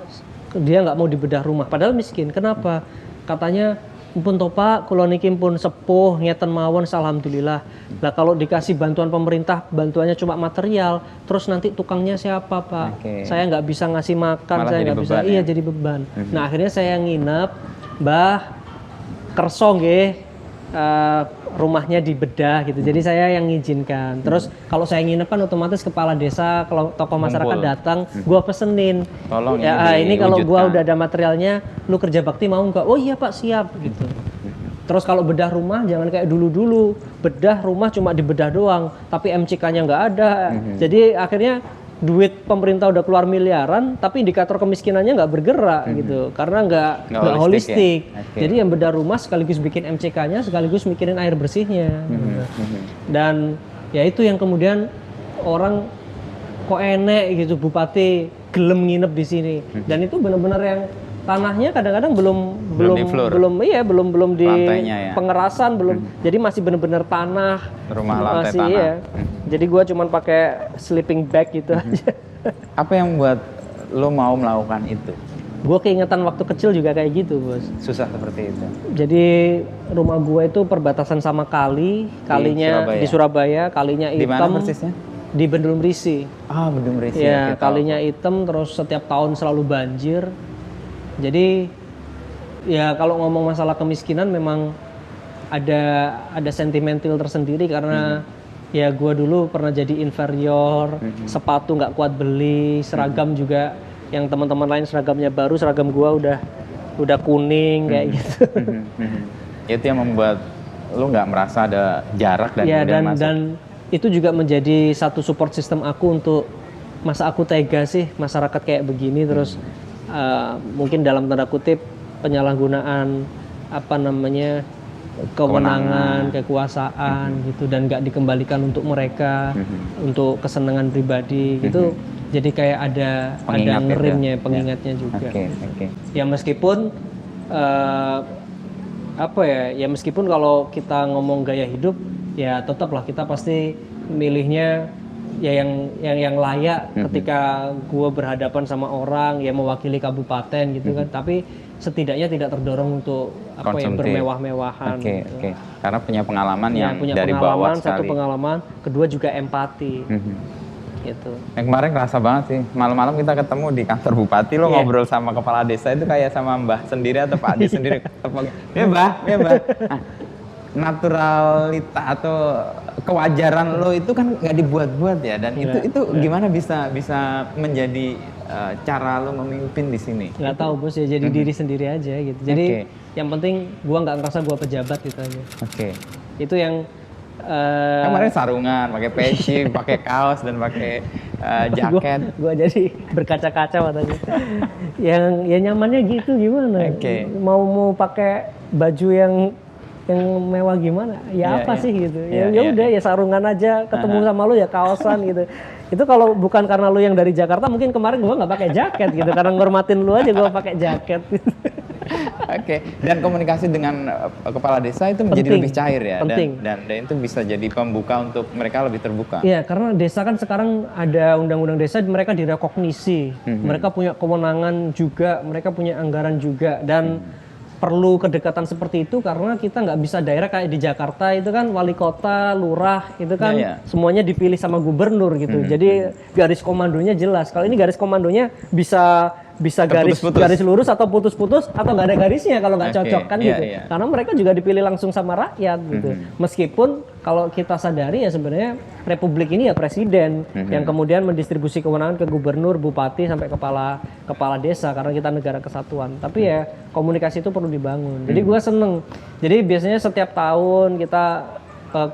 [SPEAKER 1] Dia nggak mau dibedah rumah, padahal miskin. Kenapa? Katanya, "Mpun to Pak, kula niki pun sepuh ngeten mawon, alhamdulillah." Lah kalau dikasih bantuan pemerintah, bantuannya cuma material, terus nanti tukangnya siapa, Pak? Saya nggak bisa ngasih makan, malah saya nggak bisa. Ya? Iya, jadi beban. Nah, akhirnya saya nginep, Mbah kerso nggih, rumahnya dibedah gitu. Jadi saya yang ngizinkan. Terus kalau saya nginep kan otomatis kepala desa, kalau tokoh masyarakat datang, gua pesenin.
[SPEAKER 2] Tolong
[SPEAKER 1] ya ini kalau gua udah ada materialnya, lu kerja bakti mau nggak? Oh iya Pak, siap gitu. Terus kalau bedah rumah jangan kayak dulu-dulu. Bedah rumah cuma dibedah doang, tapi MCK-nya nggak ada. Jadi akhirnya duit pemerintah udah keluar miliaran, tapi indikator kemiskinannya nggak bergerak gitu, karena nggak holistik. Ya? Jadi yang bedah rumah sekaligus bikin MCK-nya, sekaligus mikirin air bersihnya. Dan ya itu yang kemudian orang kok enek gitu, bupati gelem nginep di sini. Dan itu benar-benar yang tanahnya kadang-kadang belum di
[SPEAKER 2] lantainya, ya?
[SPEAKER 1] Pengerasan belum, jadi masih benar-benar tanah,
[SPEAKER 2] rumah lantai tanah.
[SPEAKER 1] Ya. Jadi gue cuman pakai sleeping bag gitu aja.
[SPEAKER 2] Apa yang buat lo mau melakukan itu?
[SPEAKER 1] Gue keingetan waktu kecil juga kayak gitu, Bos.
[SPEAKER 2] Susah seperti itu.
[SPEAKER 1] Jadi rumah gue itu perbatasan sama kalinya di Surabaya, kalinya hitam.
[SPEAKER 2] Di mana persisnya?
[SPEAKER 1] Di Bendul Merisi.
[SPEAKER 2] Bendul Merisi.
[SPEAKER 1] Ya, kalinya hitam, terus setiap tahun selalu banjir. Jadi ya kalau ngomong masalah kemiskinan memang ada sentimental tersendiri karena ya gue dulu pernah jadi inferior, sepatu nggak kuat beli, seragam juga yang teman-teman lain seragamnya baru, seragam gue udah kuning kayak gitu.
[SPEAKER 2] Itu yang membuat lu nggak merasa ada jarak dan
[SPEAKER 1] ya,
[SPEAKER 2] kemudian masuk.
[SPEAKER 1] Dan itu juga menjadi satu support system aku untuk masa aku tega sih masyarakat kayak begini terus. Mungkin dalam tanda kutip penyalahgunaan kewenangan, kekuasaan gitu dan nggak dikembalikan untuk mereka untuk kesenangan pribadi gitu. Jadi kayak ada ngerimnya, pengingatnya juga. Ya meskipun meskipun kalau kita ngomong gaya hidup ya tetaplah kita pasti milihnya ya yang layak ketika gue berhadapan sama orang ya mewakili kabupaten gitu kan, tapi setidaknya tidak terdorong untuk bermewah-mewahan.
[SPEAKER 2] Karena punya pengalaman yang
[SPEAKER 1] punya
[SPEAKER 2] dari
[SPEAKER 1] pengalaman,
[SPEAKER 2] bawah sekali.
[SPEAKER 1] Satu pengalaman, kedua juga empati. Gitu.
[SPEAKER 2] Yang kemarin kerasa banget sih, malam-malam kita ketemu di kantor bupati, lo ngobrol sama kepala desa itu kayak sama mbah sendiri atau pak ade sendiri. Ya mbah. Naturalita atau kewajaran lo itu kan nggak dibuat-buat ya, dan itu gimana bisa menjadi cara lo memimpin di sini?
[SPEAKER 1] Nggak tahu Bos ya, jadi diri sendiri aja gitu. Jadi yang penting gua nggak ngerasa gua pejabat gitu aja. Itu yang
[SPEAKER 2] kemarin sarungan, pakai peci, pakai kaos dan pakai jaket.
[SPEAKER 1] Gua jadi berkaca-kaca matanya. yang nyamannya gitu gimana? Mau pakai baju yang mewah gimana? Ya apa sih gitu. Ya udah ya sarungan aja, ketemu sama lu ya kaosan gitu. Itu kalau bukan karena lu yang dari Jakarta, mungkin kemarin gua nggak pakai jaket gitu, karena ngormatin lu aja gua pakai jaket.
[SPEAKER 2] Dan komunikasi dengan kepala desa itu menjadi lebih cair ya.
[SPEAKER 1] Penting.
[SPEAKER 2] Dan itu bisa jadi pembuka untuk mereka lebih terbuka.
[SPEAKER 1] Iya, karena desa kan sekarang ada undang-undang desa, mereka direkognisi. Mereka punya kewenangan juga, mereka punya anggaran juga, dan perlu kedekatan seperti itu karena kita nggak bisa daerah kayak di Jakarta itu kan wali kota, lurah itu kan semuanya dipilih sama gubernur gitu. Jadi garis komandonya jelas. Kalau ini garis komandonya bisa garis lurus atau putus-putus atau nggak ada garisnya kalau nggak cocok kan gitu. Karena mereka juga dipilih langsung sama rakyat gitu. Meskipun kalau kita sadari ya sebenarnya republik ini ya presiden yang kemudian mendistribusi kewenangan ke gubernur, bupati sampai kepala desa karena kita negara kesatuan. Tapi ya komunikasi itu perlu dibangun. Jadi gue seneng. Jadi biasanya setiap tahun kita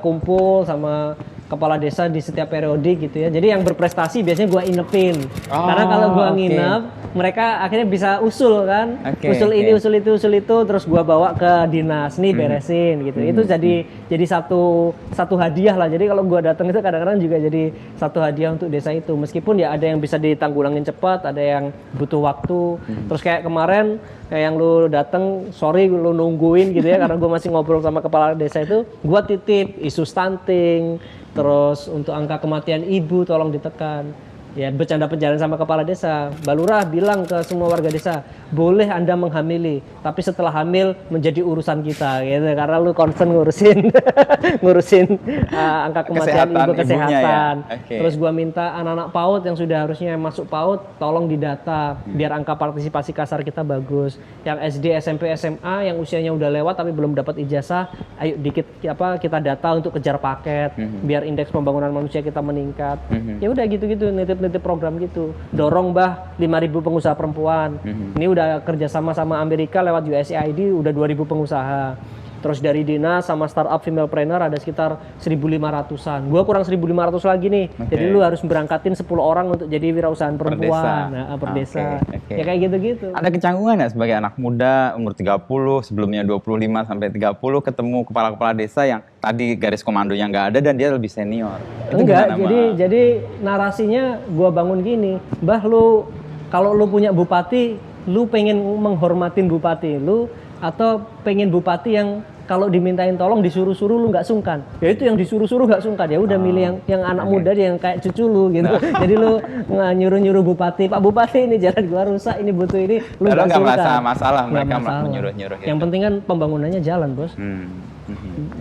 [SPEAKER 1] kumpul sama kepala desa di setiap periode gitu ya. Jadi yang berprestasi biasanya gue inepin. Karena kalau gue nginep, mereka akhirnya bisa usul kan. Usul itu, terus gue bawa ke dinas nih beresin gitu. Itu jadi satu hadiah lah. Jadi kalau gue datang itu kadang-kadang juga jadi satu hadiah untuk desa itu. Meskipun ya ada yang bisa ditanggulangin cepat, ada yang butuh waktu. Terus kayak kemarin kayak yang lu datang, sorry lu nungguin gitu ya karena gue masih ngobrol sama kepala desa itu, gue titip isu stunting. Terus untuk angka kematian ibu tolong ditekan. Ya bercanda-bercanda sama kepala desa. Balurah bilang ke semua warga desa, boleh Anda menghamili, tapi setelah hamil menjadi urusan kita, gitu. Karena lu concern ngurusin angka kematian ibu, kesehatan. Ya? Okay. Terus gua minta anak-anak PAUD yang sudah harusnya masuk PAUD, tolong didata biar angka partisipasi kasar kita bagus. Yang SD, SMP, SMA yang usianya udah lewat tapi belum dapat ijazah, ayo dikit kita data untuk kejar paket, biar indeks pembangunan manusia kita meningkat. Ya udah gitu-gitu, nitip program gitu. Dorong 5.000 pengusaha perempuan. Ini udah kerjasama sama Amerika lewat USAID udah 2.000 pengusaha. Terus dari dinas sama startup femalepreneur ada sekitar 1.500-an. Gua kurang 1.500 lagi nih. Jadi lu harus berangkatin 10 orang untuk jadi wirausahaan perempuan per desa. Ya kayak gitu-gitu.
[SPEAKER 2] Ada kecanggungan ya sebagai anak muda umur 30, sebelumnya 25 sampai 30 ketemu kepala-kepala desa yang tadi garis komandonya nggak ada dan dia lebih senior.
[SPEAKER 1] Enggak, jadi narasinya gua bangun gini. Mbah, lu kalau lu punya bupati, lu pengen menghormatin bupati lu atau pengen bupati yang kalau dimintain tolong disuruh-suruh lu nggak sungkan. Ya itu yang disuruh-suruh nggak sungkan. Ya udah milih yang anak muda yang kayak cucu lu gitu. Jadi lu nyuruh-nyuruh bupati, Pak Bupati ini jalan gua rusak, ini butuh ini, lu nggak sungkan.
[SPEAKER 2] Nggak masalah mereka menyuruh-nyuruh.
[SPEAKER 1] Yang penting kan pembangunannya jalan, Bos.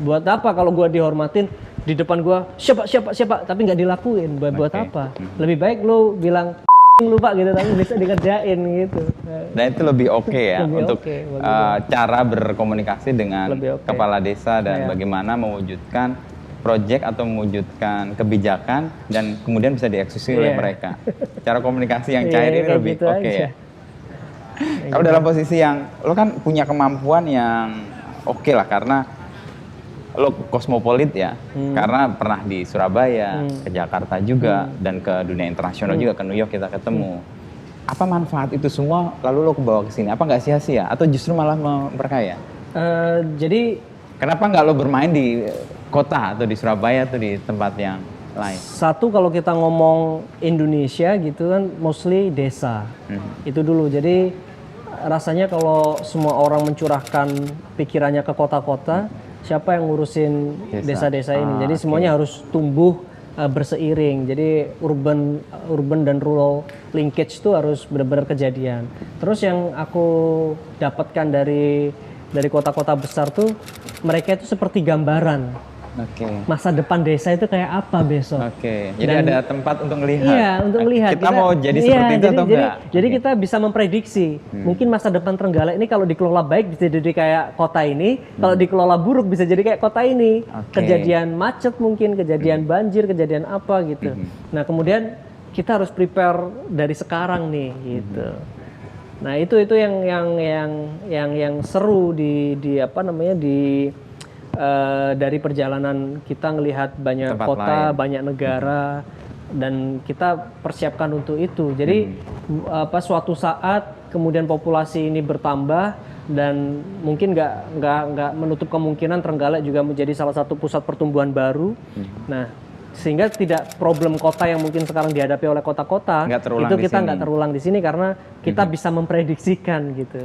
[SPEAKER 1] Buat apa kalau gua dihormatin di depan gua siapa tapi nggak dilakuin? Buat apa? Lebih baik lu bilang lupa gitu tapi bisa dikerjain gitu.
[SPEAKER 2] Dan itu lebih ya untuk cara berkomunikasi dengan kepala desa dan bagaimana mewujudkan proyek atau mewujudkan kebijakan dan kemudian bisa dieksekusi oleh mereka. Cara komunikasi yang cair ini lebih gitu ya. Kalau dalam posisi yang lo kan punya kemampuan yang lah karena lo kosmopolit ya, karena pernah di Surabaya, ke Jakarta juga, dan ke dunia internasional juga, ke New York kita ketemu. Apa manfaat itu semua lalu lo kebawa ke sini? Apa nggak sia-sia? Atau justru malah memperkaya?
[SPEAKER 1] Jadi
[SPEAKER 2] kenapa nggak lo bermain di kota atau di Surabaya atau di tempat yang lain?
[SPEAKER 1] Satu, kalau kita ngomong Indonesia gitu kan, mostly desa. Itu dulu. Jadi rasanya kalau semua orang mencurahkan pikirannya ke kota-kota, siapa yang ngurusin desa-desa ini? Jadi semuanya harus tumbuh berseiring. Jadi urban dan rural linkage itu harus benar-benar kejadian. Terus yang aku dapatkan dari kota-kota besar tuh, mereka itu seperti gambaran. Masa depan desa itu kayak apa besok?
[SPEAKER 2] Jadi ada tempat untuk melihat.
[SPEAKER 1] Iya, untuk melihat.
[SPEAKER 2] Kita mau jadi seperti itu atau enggak?
[SPEAKER 1] Jadi kita bisa memprediksi. Mungkin masa depan Trenggalek ini kalau dikelola baik bisa jadi kayak kota ini, kalau dikelola buruk bisa jadi kayak kota ini. Kejadian macet mungkin, kejadian banjir, kejadian apa gitu. Nah, kemudian kita harus prepare dari sekarang nih gitu. Nah, itu yang seru dari perjalanan kita ngelihat banyak tempat kota, banyak negara, dan kita persiapkan untuk itu. Jadi suatu saat kemudian populasi ini bertambah dan mungkin nggak menutup kemungkinan Trenggalek juga menjadi salah satu pusat pertumbuhan baru. Nah, sehingga tidak problem kota yang mungkin sekarang dihadapi oleh kota-kota itu kita nggak terulang di sini karena kita bisa memprediksikan gitu.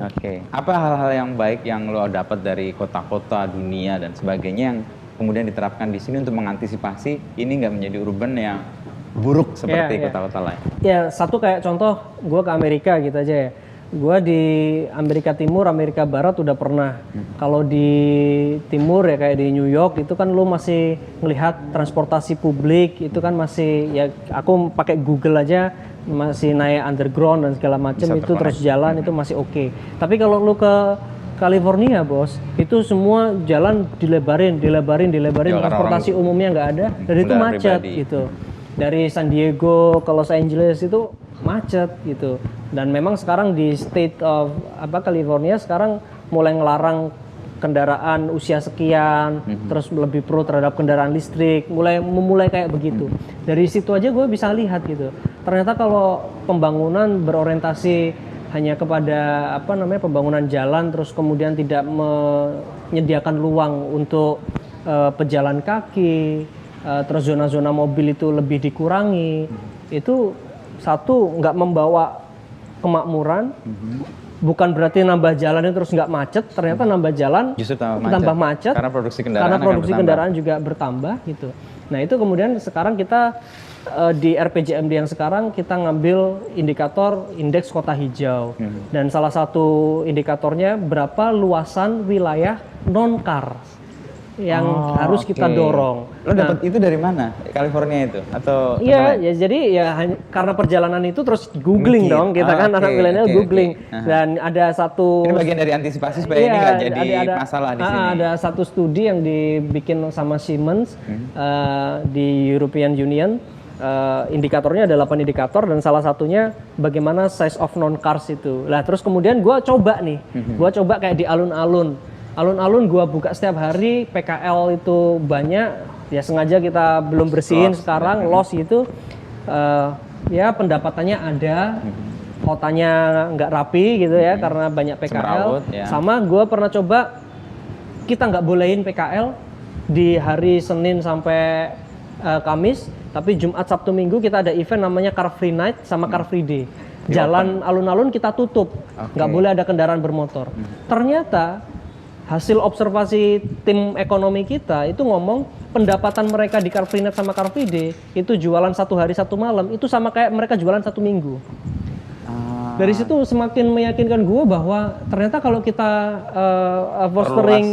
[SPEAKER 2] Apa hal-hal yang baik yang lo dapat dari kota-kota dunia dan sebagainya yang kemudian diterapkan di sini untuk mengantisipasi ini nggak menjadi urban yang buruk seperti kota-kota lain?
[SPEAKER 1] Ya, satu kayak contoh gue ke Amerika gitu aja ya. Gue di Amerika Timur, Amerika Barat udah pernah. Kalau di Timur ya kayak di New York itu kan lu masih melihat transportasi publik itu kan masih, ya aku pakai Google aja masih naik underground dan segala macam itu terus jalan itu masih oke. Tapi kalau lu ke California bos, itu semua jalan dilebarin, transportasi umumnya nggak ada dan itu macet gitu. Dari San Diego ke Los Angeles itu macet gitu. Dan memang sekarang di state of California sekarang mulai ngelarang kendaraan usia sekian, terus lebih pro terhadap kendaraan listrik, memulai kayak begitu. Dari situ aja gue bisa lihat gitu. Ternyata kalau pembangunan berorientasi hanya kepada pembangunan jalan, terus kemudian tidak menyediakan luang untuk pejalan kaki, terus zona-zona mobil itu lebih dikurangi, itu satu nggak membawa kemakmuran, bukan berarti nambah jalan terus nggak macet, ternyata nambah jalan
[SPEAKER 2] justru
[SPEAKER 1] tambah macet
[SPEAKER 2] karena produksi
[SPEAKER 1] kendaraan juga bertambah gitu. Nah itu kemudian sekarang kita di RPJMD yang sekarang kita ngambil indikator indeks kota hijau dan salah satu indikatornya berapa luasan wilayah non car yang harus kita dorong.
[SPEAKER 2] Lo dapat itu dari mana? California itu atau?
[SPEAKER 1] Iya, ya jadi ya karena perjalanan itu terus googling dong kita kan anak milenial googling dan ada satu.
[SPEAKER 2] Ini bagian dari antisipasi supaya ini nggak jadi masalah di sini.
[SPEAKER 1] Ada satu studi yang dibikin sama Siemens di European Union. Indikatornya ada 8 indikator dan salah satunya bagaimana size of non cars itu. Lah terus kemudian gue coba nih, gue coba kayak di alun-alun gue buka setiap hari, PKL itu banyak, ya sengaja kita belum bersihin sekarang, loss gitu, ya pendapatannya ada, kotanya nggak rapi gitu ya karena banyak PKL. Sama gue pernah coba, kita nggak bolehin PKL di hari Senin sampai Kamis, tapi Jumat, Sabtu, Minggu kita ada event namanya Car Free Night sama Car Free Day. Jalan alun-alun kita tutup, nggak boleh ada kendaraan bermotor. Ternyata hasil observasi tim ekonomi kita itu ngomong pendapatan mereka di Car Free Night sama Car Free Day itu jualan 1 hari 1 malam itu sama kayak mereka jualan 1 minggu. Dari situ semakin meyakinkan gue bahwa ternyata kalau kita fostering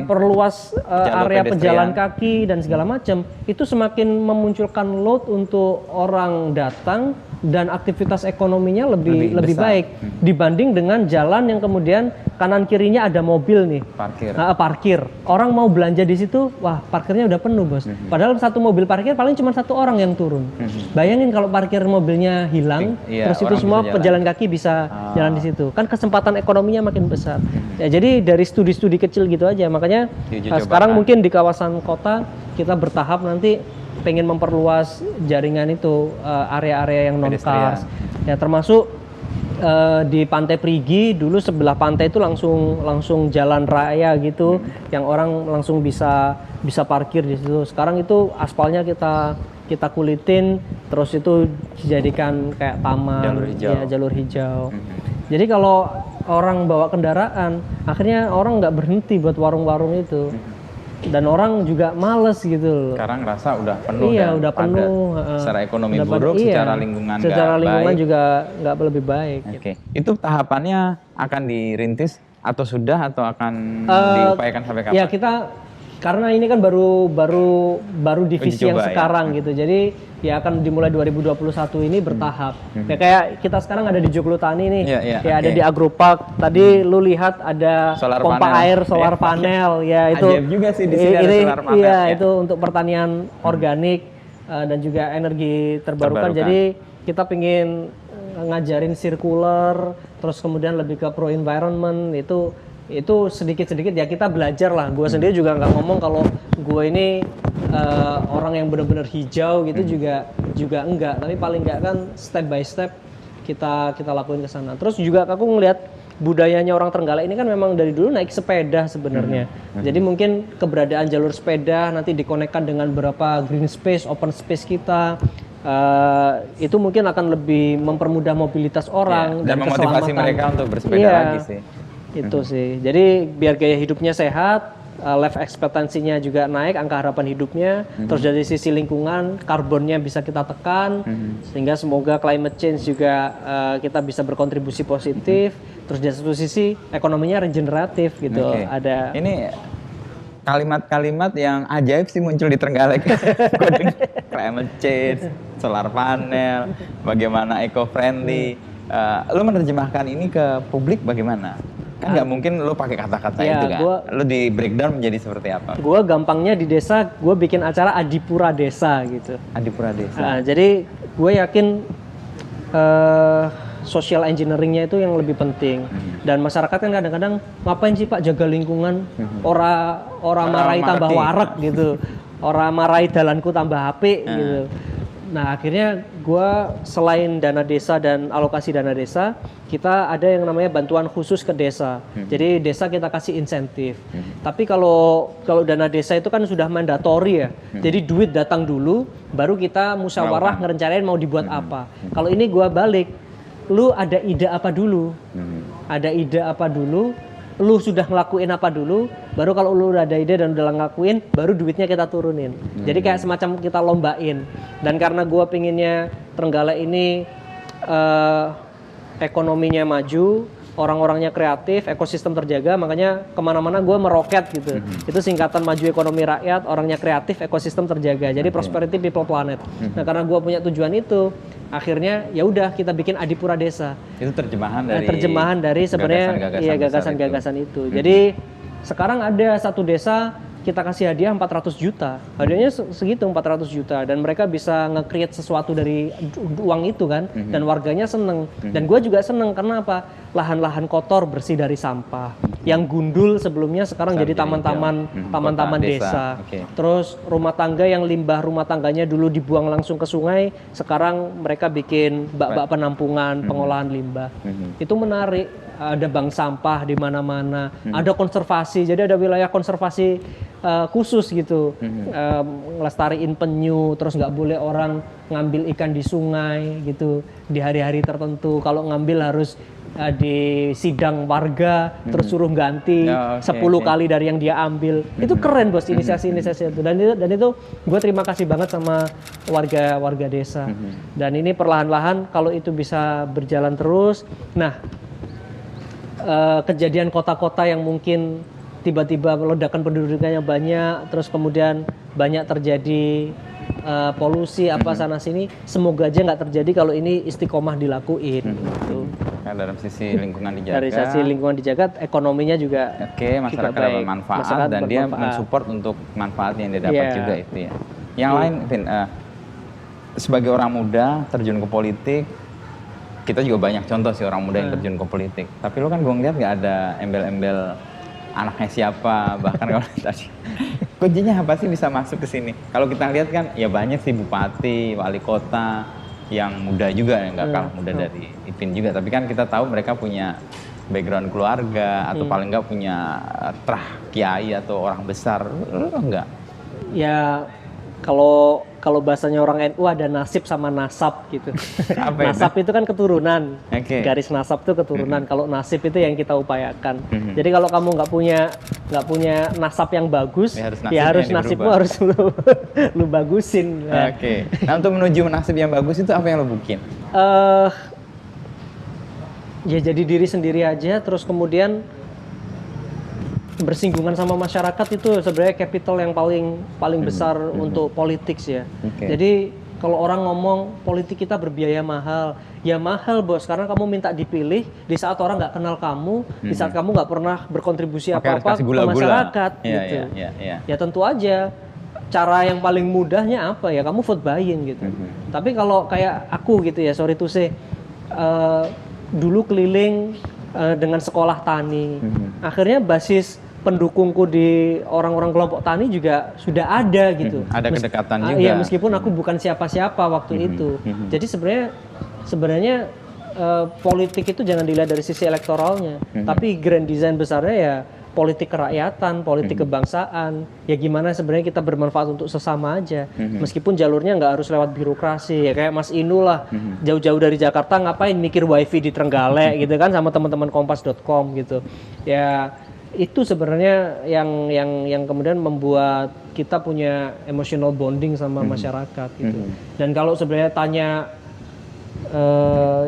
[SPEAKER 1] perluas area pejalan kaki dan segala macam itu semakin memunculkan load untuk orang datang dan aktivitas ekonominya lebih baik dibanding dengan jalan yang kemudian kanan kirinya ada mobil nih parkir. Orang mau belanja di situ, wah parkirnya udah penuh bos. Padahal satu mobil parkir paling cuma 1 orang yang turun. Bayangin kalau parkir mobilnya hilang, terus itu semua pejalan kaki bisa jalan di situ. Kan kesempatan ekonominya makin besar. Ya, jadi dari studi-studi kecil gitu aja. Makanya sekarang mungkin di kawasan kota kita bertahap nanti pengen memperluas jaringan itu area-area yang non cars. Ya termasuk di Pantai Perigi dulu sebelah pantai itu langsung jalan raya gitu yang orang langsung bisa parkir di situ. Sekarang itu aspalnya kita kulitin terus itu dijadikan kayak taman jalur hijau. Jadi kalau orang bawa kendaraan akhirnya orang nggak berhenti buat warung-warung itu. Dan orang juga males gitu.
[SPEAKER 2] Sekarang ngerasa udah penuh
[SPEAKER 1] udah penuh.
[SPEAKER 2] Secara ekonomi buruk, secara lingkungan
[SPEAKER 1] juga nggak lebih baik.
[SPEAKER 2] Oke. Itu tahapannya akan dirintis atau sudah atau akan diupayakan sampai kapan?
[SPEAKER 1] Ya karena ini kan baru divisi yang sekarang gitu. Jadi ya akan dimulai 2021 ini bertahap. Ya kayak kita sekarang ada di Joglutani nih. Ada di Agropark. Tadi lu lihat ada pompa air solar panel ya itu.
[SPEAKER 2] Ajaib juga sih di sini ada solar panel.
[SPEAKER 1] Iya, itu untuk pertanian organik dan juga energi terbarukan. Jadi kita pingin ngajarin circular, terus kemudian lebih ke pro environment itu sedikit-sedikit ya kita belajar lah. Gue sendiri juga nggak ngomong kalau gue ini orang yang benar-benar hijau gitu juga enggak. Tapi paling enggak kan step by step kita lakuin ke sana. Terus juga aku ngelihat budayanya orang Trenggalek ini kan memang dari dulu naik sepeda sebenarnya. Jadi mungkin keberadaan jalur sepeda nanti dikonekkan dengan beberapa green space, open space kita. Itu mungkin akan lebih mempermudah mobilitas orang
[SPEAKER 2] dan memotivasi mereka untuk bersepeda lagi sih.
[SPEAKER 1] Itu sih. Jadi biar gaya hidupnya sehat, life expectancy-nya juga naik, angka harapan hidupnya, terus dari sisi lingkungan, karbonnya bisa kita tekan, sehingga semoga climate change juga kita bisa berkontribusi positif, terus dari satu sisi ekonominya regeneratif gitu. Ada
[SPEAKER 2] ini kalimat-kalimat yang ajaib sih muncul di Trenggalek. Climate change, solar panel, bagaimana eco-friendly. Lo menerjemahkan ini ke publik bagaimana? Kan nggak mungkin lo pakai kata-kata itu kan? Lo di breakdown menjadi seperti apa?
[SPEAKER 1] Gue gampangnya di desa, gue bikin acara Adipura Desa gitu.
[SPEAKER 2] Adipura Desa.
[SPEAKER 1] Jadi gue yakin social engineeringnya itu yang lebih penting. Dan masyarakat kan kadang-kadang ngapain sih Pak jaga lingkungan? Orang marahi tambah warak gitu. Orang marahi dalanku tambah HP gitu. Nah akhirnya gue selain dana desa dan alokasi dana desa, kita ada yang namanya bantuan khusus ke desa. Jadi desa kita kasih insentif. Tapi kalau dana desa itu kan sudah mandatori ya. Jadi duit datang dulu, baru kita musyawarah ngerencanain mau dibuat apa. Kalau ini gue balik, lu ada ide apa dulu? Ada ide apa dulu? Lu sudah ngelakuin apa dulu? Baru kalau lu udah ada ide dan udah ngelakuin, baru duitnya kita turunin. Jadi kayak semacam kita lombain. Dan karena gua pinginnya Trenggalek ini ekonominya maju, orang-orangnya kreatif, ekosistem terjaga, makanya kemana-mana gue meroket gitu. Itu singkatan maju ekonomi rakyat, orangnya kreatif, ekosistem terjaga. Jadi prosperity people planet. Nah karena gue punya tujuan itu, akhirnya ya udah kita bikin Adipura Desa.
[SPEAKER 2] Itu terjemahan
[SPEAKER 1] dari sebenarnya gagasan-gagasan itu. Jadi sekarang ada satu desa kita kasih hadiah 400 juta. Hadiahnya segitu 400 juta dan mereka bisa nge-create sesuatu dari uang itu kan dan warganya seneng. Dan gue juga seneng karena apa? Lahan-lahan kotor bersih dari sampah. Yang gundul sebelumnya sekarang jadi taman-taman desa. Terus rumah tangga yang limbah rumah tangganya dulu dibuang langsung ke sungai, sekarang mereka bikin bak-bak penampungan, pengolahan limbah. Itu menarik. Ada bank sampah di mana-mana, ada konservasi, jadi ada wilayah konservasi khusus gitu, ngelestariin penyu, terus nggak boleh orang ngambil ikan di sungai gitu di hari-hari tertentu. Kalau ngambil harus di sidang warga, terus suruh ganti 10 kali dari yang dia ambil. Itu keren bos inisiasi-inisiasi itu. Dan itu gue terima kasih banget sama warga desa. Dan ini perlahan-lahan kalau itu bisa berjalan terus. Nah, kejadian kota-kota yang mungkin tiba-tiba ledakan penduduknya banyak, terus kemudian banyak terjadi polusi apa sana sini, semoga aja nggak terjadi kalau ini istiqomah dilakuin. Gitu.
[SPEAKER 2] Nah, dalam sisi lingkungan dijaga.
[SPEAKER 1] Dari sisi lingkungan dijaga, ekonominya juga.
[SPEAKER 2] Masyarakat dapat manfaat dan dia mensupport untuk manfaat yang dia dapat juga itu ya. Yang lain, Vin, sebagai orang muda terjun ke politik. Kita juga banyak contoh sih orang muda yang terjun ke politik. Tapi lo kan gue ngeliat nggak ada embel-embel anaknya siapa, bahkan kalau tadi kuncinya apa sih bisa masuk ke sini? Kalau kita lihat kan ya banyak sih bupati, wali kota yang muda juga, yang nggak kalah muda dari Ipin juga. Tapi kan kita tahu mereka punya background keluarga atau paling nggak punya terah kiai atau orang besar. Lo enggak?
[SPEAKER 1] Ya kalau bahasanya orang NU ada nasib sama nasab gitu. Nasab itu kan keturunan. Garis nasab itu keturunan. Kalau nasib itu yang kita upayakan. Jadi kalau kamu nggak punya nasab yang bagus, ya harus nasibmu harus lu bagusin.
[SPEAKER 2] Nah untuk menuju nasib yang bagus itu apa yang lo bikin?
[SPEAKER 1] Ya jadi diri sendiri aja. Terus kemudian bersinggungan sama masyarakat itu sebenarnya capital yang paling besar untuk politik ya. Jadi kalau orang ngomong politik kita berbiaya mahal, ya mahal bos, karena kamu minta dipilih di saat orang nggak kenal kamu, di saat kamu nggak pernah berkontribusi apa-apa ke masyarakat gitu. Ya tentu aja cara yang paling mudahnya apa ya, kamu vote buying gitu. Tapi kalau kayak aku gitu ya, sorry to say, dulu keliling dengan sekolah tani, akhirnya basis pendukungku di orang-orang kelompok tani juga sudah ada gitu.
[SPEAKER 2] Ada kedekatan juga.
[SPEAKER 1] Iya, meskipun aku bukan siapa-siapa waktu itu. Jadi sebenarnya politik itu jangan dilihat dari sisi elektoralnya, tapi grand design besarnya ya politik kerakyatan, politik kebangsaan. Ya gimana sebenarnya kita bermanfaat untuk sesama aja. Meskipun jalurnya nggak harus lewat birokrasi. Ya kayak Mas Inu lah, jauh-jauh dari Jakarta ngapain mikir wifi di Trenggalek gitu kan sama teman-teman kompas.com gitu. Ya itu sebenarnya yang kemudian membuat kita punya emotional bonding sama masyarakat gitu. Dan kalau sebenarnya tanya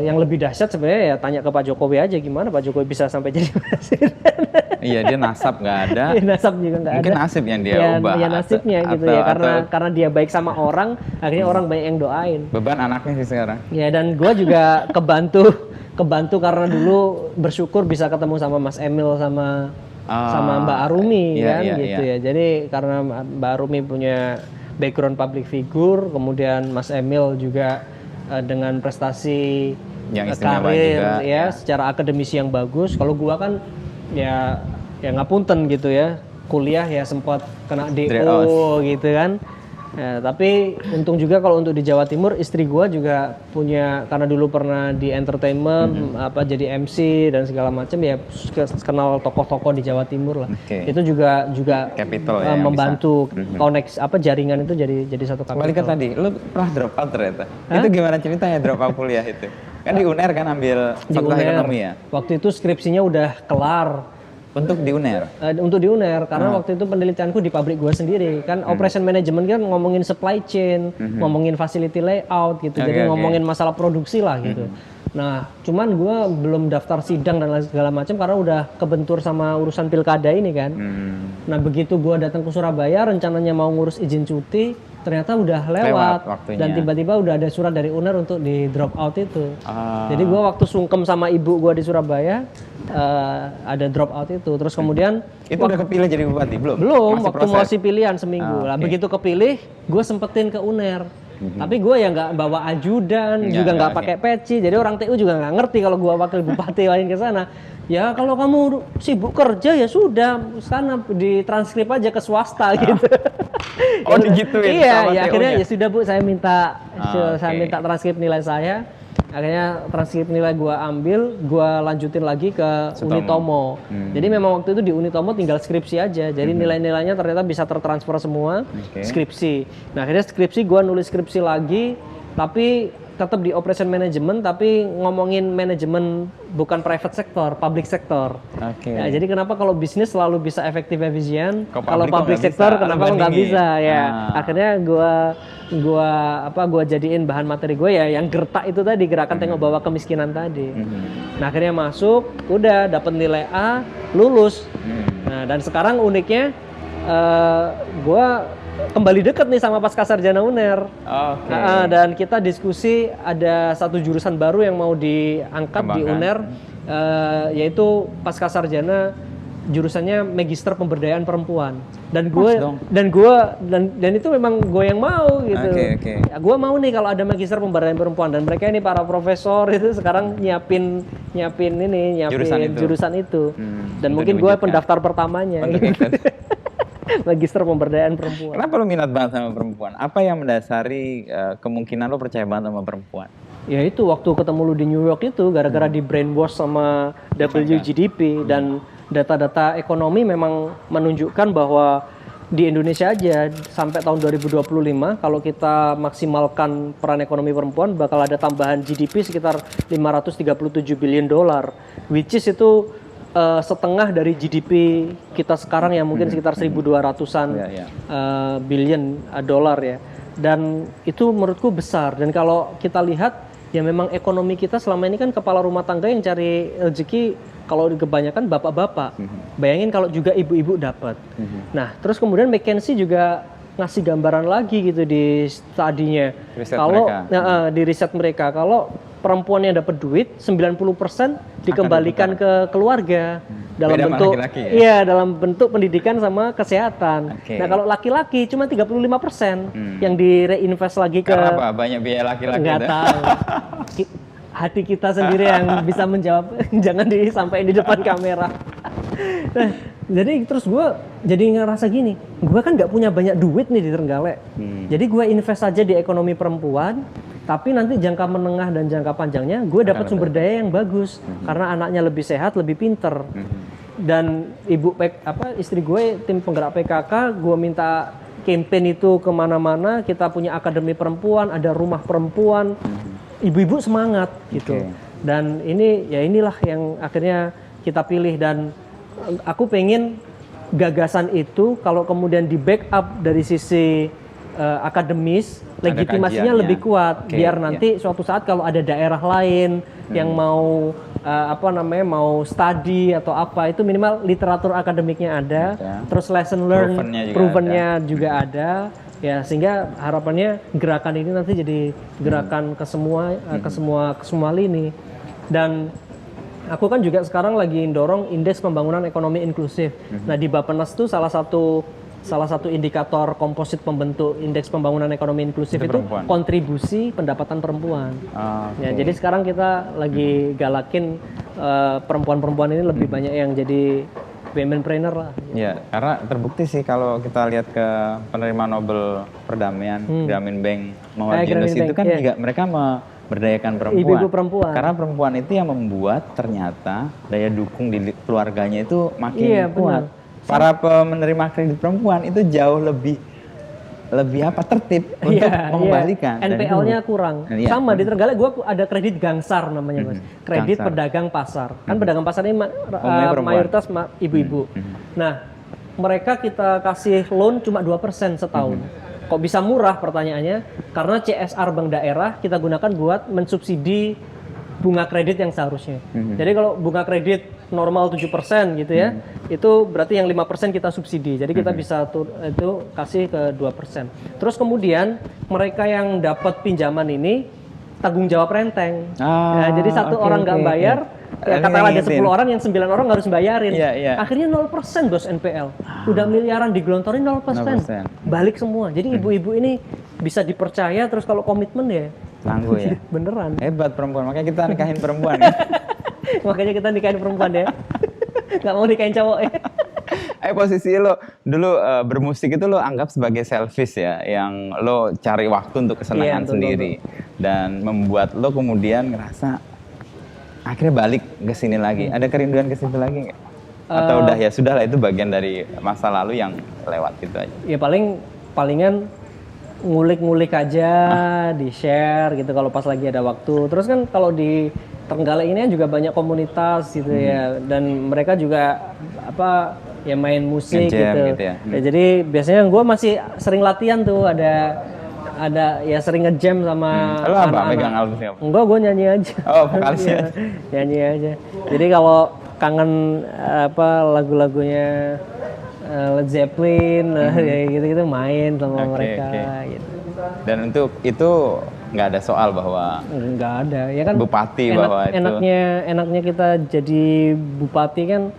[SPEAKER 1] yang lebih dahsyat sebenarnya ya tanya ke Pak Jokowi aja, gimana Pak Jokowi bisa sampai jadi presiden.
[SPEAKER 2] Iya, dia nasab nggak ada.
[SPEAKER 1] Nasab juga nggak ada.
[SPEAKER 2] Mungkin nasib yang dia ubah.
[SPEAKER 1] Ya nasibnya gitu ya, karena dia baik sama orang, akhirnya orang banyak yang doain.
[SPEAKER 2] Beban anaknya sih sekarang. Ya,
[SPEAKER 1] dan gue juga kebantu karena dulu bersyukur bisa ketemu sama Mas Emil sama Mbak Arumi gitu ya. Jadi karena Mbak Arumi punya background public figure, kemudian Mas Emil juga dengan prestasi
[SPEAKER 2] yang
[SPEAKER 1] karir ya secara akademisi yang bagus. Kalau gua kan ya ngapunten gitu ya, kuliah ya sempat kena DO gitu kan. Ya, tapi untung juga kalau untuk di Jawa Timur istri gua juga punya, karena dulu pernah di entertainment jadi MC dan segala macam ya, kenal tokoh-tokoh di Jawa Timur lah. Itu juga
[SPEAKER 2] capital
[SPEAKER 1] membantu koneksi jaringan itu jadi satu capital.
[SPEAKER 2] Balik ke tadi, lu pernah drop out ternyata. Itu gimana ceritanya drop out kuliah itu? Kan di UNER kan ambil Fakultas Ekonomi ya?
[SPEAKER 1] Waktu itu skripsinya udah kelar.
[SPEAKER 2] Untuk di UNER?
[SPEAKER 1] Untuk di UNER, karena waktu itu penelitianku di pabrik gue sendiri. Kan operation management kan ngomongin supply chain, ngomongin facility layout gitu. Jadi ngomongin masalah produksi lah gitu. Nah, cuman gue belum daftar sidang dan lain segala macam karena udah kebentur sama urusan pilkada ini kan. Nah, begitu gue datang ke Surabaya, rencananya mau ngurus izin cuti, ternyata udah lewat dan tiba-tiba udah ada surat dari UNER untuk di drop out itu. Jadi gue waktu sungkem sama ibu gue di Surabaya, ada drop out itu. Terus kemudian
[SPEAKER 2] itu udah kepilih jadi bupati belum?
[SPEAKER 1] Belum, waktu masih pilihan seminggu. Lah begitu kepilih, gue sempetin ke UNER. Tapi gue ya nggak bawa ajudan, juga nggak pakai peci. Jadi orang TU juga nggak ngerti kalau gue wakil bupati lain ke sana. Ya kalau kamu sibuk kerja ya sudah, sana ditranskrip aja ke swasta gitu.
[SPEAKER 2] Oh digituin?
[SPEAKER 1] Iya, ya akhirnya ya sudah Bu, saya minta transkrip nilai saya. Akhirnya transkrip nilai gue ambil, gue lanjutin lagi ke Unitomo. Jadi memang waktu itu di Unitomo tinggal skripsi aja. Jadi nilai-nilainya ternyata bisa tertransfer semua skripsi. Nah akhirnya skripsi gue nulis skripsi lagi, tapi tetap di operation management, tapi ngomongin manajemen bukan private sector, public sector. Ya, jadi kenapa kalau bisnis selalu bisa efektif efisien, kalau public sector kenapa nggak bisa? Ya akhirnya gua jadiin bahan materi gue ya yang gertak itu tadi, gerakan tengok bawah kemiskinan tadi. Nah akhirnya masuk, udah dapat nilai A, lulus. Nah dan sekarang uniknya gue kembali deket nih sama pasca sarjana UNER. Dan kita diskusi ada satu jurusan baru yang mau diangkat di UNER, yaitu pasca sarjana jurusannya Magister Pemberdayaan Perempuan. Dan itu memang gue yang mau gitu. Ya, gue mau nih kalau ada Magister Pemberdayaan Perempuan, dan mereka ini para profesor itu sekarang nyiapin jurusan itu. Dan mungkin gue pendaftar pertamanya. Magister Pemberdayaan Perempuan.
[SPEAKER 2] Kenapa lo minat banget sama perempuan? Apa yang mendasari kemungkinan lo percaya banget sama perempuan?
[SPEAKER 1] Ya itu waktu ketemu lu di New York itu gara-gara di brainwash sama WGDP dan data-data ekonomi memang menunjukkan bahwa di Indonesia aja sampai tahun 2025 kalau kita maksimalkan peran ekonomi perempuan bakal ada tambahan GDP sekitar 537 billion dolar, which is itu setengah dari GDP kita sekarang yang mungkin sekitar 1.200-an billion dolar ya. Dan itu menurutku besar. Dan kalau kita lihat ya memang ekonomi kita selama ini kan kepala rumah tangga yang cari rezeki kalau kebanyakan bapak-bapak. Bayangin kalau juga ibu-ibu dapat. Nah, terus kemudian McKinsey juga ngasih gambaran lagi gitu di studinya. Kalau di riset mereka kalau perempuan yang dapat duit 90% dikembalikan ke keluarga dalam bentuk dalam bentuk pendidikan sama kesehatan. Nah, kalau laki-laki cuma 35% yang direinvest lagi ke.
[SPEAKER 2] Karena apa? Banyak biaya laki-laki.
[SPEAKER 1] Nggak tahu. Hati kita sendiri yang bisa menjawab. Jangan disampaikan di depan kamera. Nah, jadi terus gue jadi ngerasa gini, gue kan nggak punya banyak duit nih di Trenggalek. Jadi gue invest aja di ekonomi perempuan. Tapi nanti jangka menengah dan jangka panjangnya gue dapat sumber daya yang bagus karena anaknya lebih sehat, lebih pinter. Dan istri gue tim penggerak PKK, gue minta campaign itu kemana-mana. Kita punya akademi perempuan, ada rumah perempuan, ibu-ibu semangat gitu. Dan inilah yang akhirnya kita pilih, dan aku pengen gagasan itu kalau kemudian di backup dari sisi akademis, legitimasinya lebih kuat, biar nanti suatu saat kalau ada daerah lain yang mau mau studi atau apa, itu minimal literatur akademiknya ada, terus lesson learn provennya juga ada, ya sehingga harapannya gerakan ini nanti jadi gerakan ke semua lini. Dan aku kan juga sekarang lagi dorong indeks pembangunan ekonomi inklusif. Nah di Bappenas tuh salah satu indikator komposit pembentuk indeks pembangunan ekonomi inklusif itu kontribusi pendapatan perempuan. Ya, jadi sekarang kita lagi galakin perempuan-perempuan ini lebih banyak yang jadi womenpreneur lah.
[SPEAKER 2] Ya, karena terbukti sih kalau kita lihat ke penerima Nobel Perdamaian, Grameen Bank, Mawar Yunus itu kan juga mereka memberdayakan perempuan.
[SPEAKER 1] Ibu-ibu perempuan.
[SPEAKER 2] Karena perempuan itu yang membuat ternyata daya dukung di keluarganya itu makin kuat. Para penerima kredit perempuan itu jauh lebih lebih tertib untuk mengembalikan.
[SPEAKER 1] NPL-nya kurang. Sama di Trenggalek gue ada kredit Gangsar namanya Mas. Kredit Gangsar. Pedagang pasar. Kan pedagang pasar ini mayoritas ibu-ibu. Nah, mereka kita kasih loan cuma 2% setahun. Kok bisa murah pertanyaannya? Karena CSR Bank Daerah kita gunakan buat mensubsidi bunga kredit yang seharusnya. Jadi kalau bunga kredit normal 7% gitu ya, itu berarti yang 5% kita subsidi. Jadi kita bisa itu kasih ke 2%. Terus kemudian mereka yang dapat pinjaman ini tanggung jawab renteng. Jadi satu orang nggak bayar, katakanlah ada 10 orang yang 9 orang harus bayarin. Akhirnya 0% bos NPL. Udah miliaran digelontorin 0%. Balik semua. Jadi ibu-ibu ini bisa dipercaya, terus kalau komitmen ya
[SPEAKER 2] tangguh ya.
[SPEAKER 1] Beneran.
[SPEAKER 2] Hebat perempuan, makanya kita nikahin perempuan ya.
[SPEAKER 1] Makanya kita nikahin perempuan ya. Gak mau nikahin cowok ya.
[SPEAKER 2] Posisi lo dulu bermusik itu lo anggap sebagai selfish ya, yang lo cari waktu untuk kesenangan sendiri. Dan membuat lo kemudian ngerasa akhirnya balik ke sini lagi. Ada kerinduan ke situ lagi nggak? Atau udah ya sudah lah, itu bagian dari masa lalu yang lewat gitu aja.
[SPEAKER 1] Ya palingan ngulik-ngulik aja, di-share gitu kalau pas lagi ada waktu. Terus kan kalau di Trenggalek ini juga banyak komunitas gitu ya, dan mereka juga ya main musik gitu ya. Jadi biasanya gue masih sering latihan tuh, ada ya sering ngejam sama
[SPEAKER 2] lo apa megang album siapa?
[SPEAKER 1] Enggak, gue nyanyi aja.
[SPEAKER 2] Vokalisnya.
[SPEAKER 1] Nyanyi aja. Jadi kalau kangen lagu-lagunya Led Zeppelin gitu-gitu main sama mereka gitu. Dan
[SPEAKER 2] untuk itu nggak ada soal bahwa
[SPEAKER 1] nggak ada ya kan,
[SPEAKER 2] bupati bahwa itu
[SPEAKER 1] enaknya kita jadi bupati kan,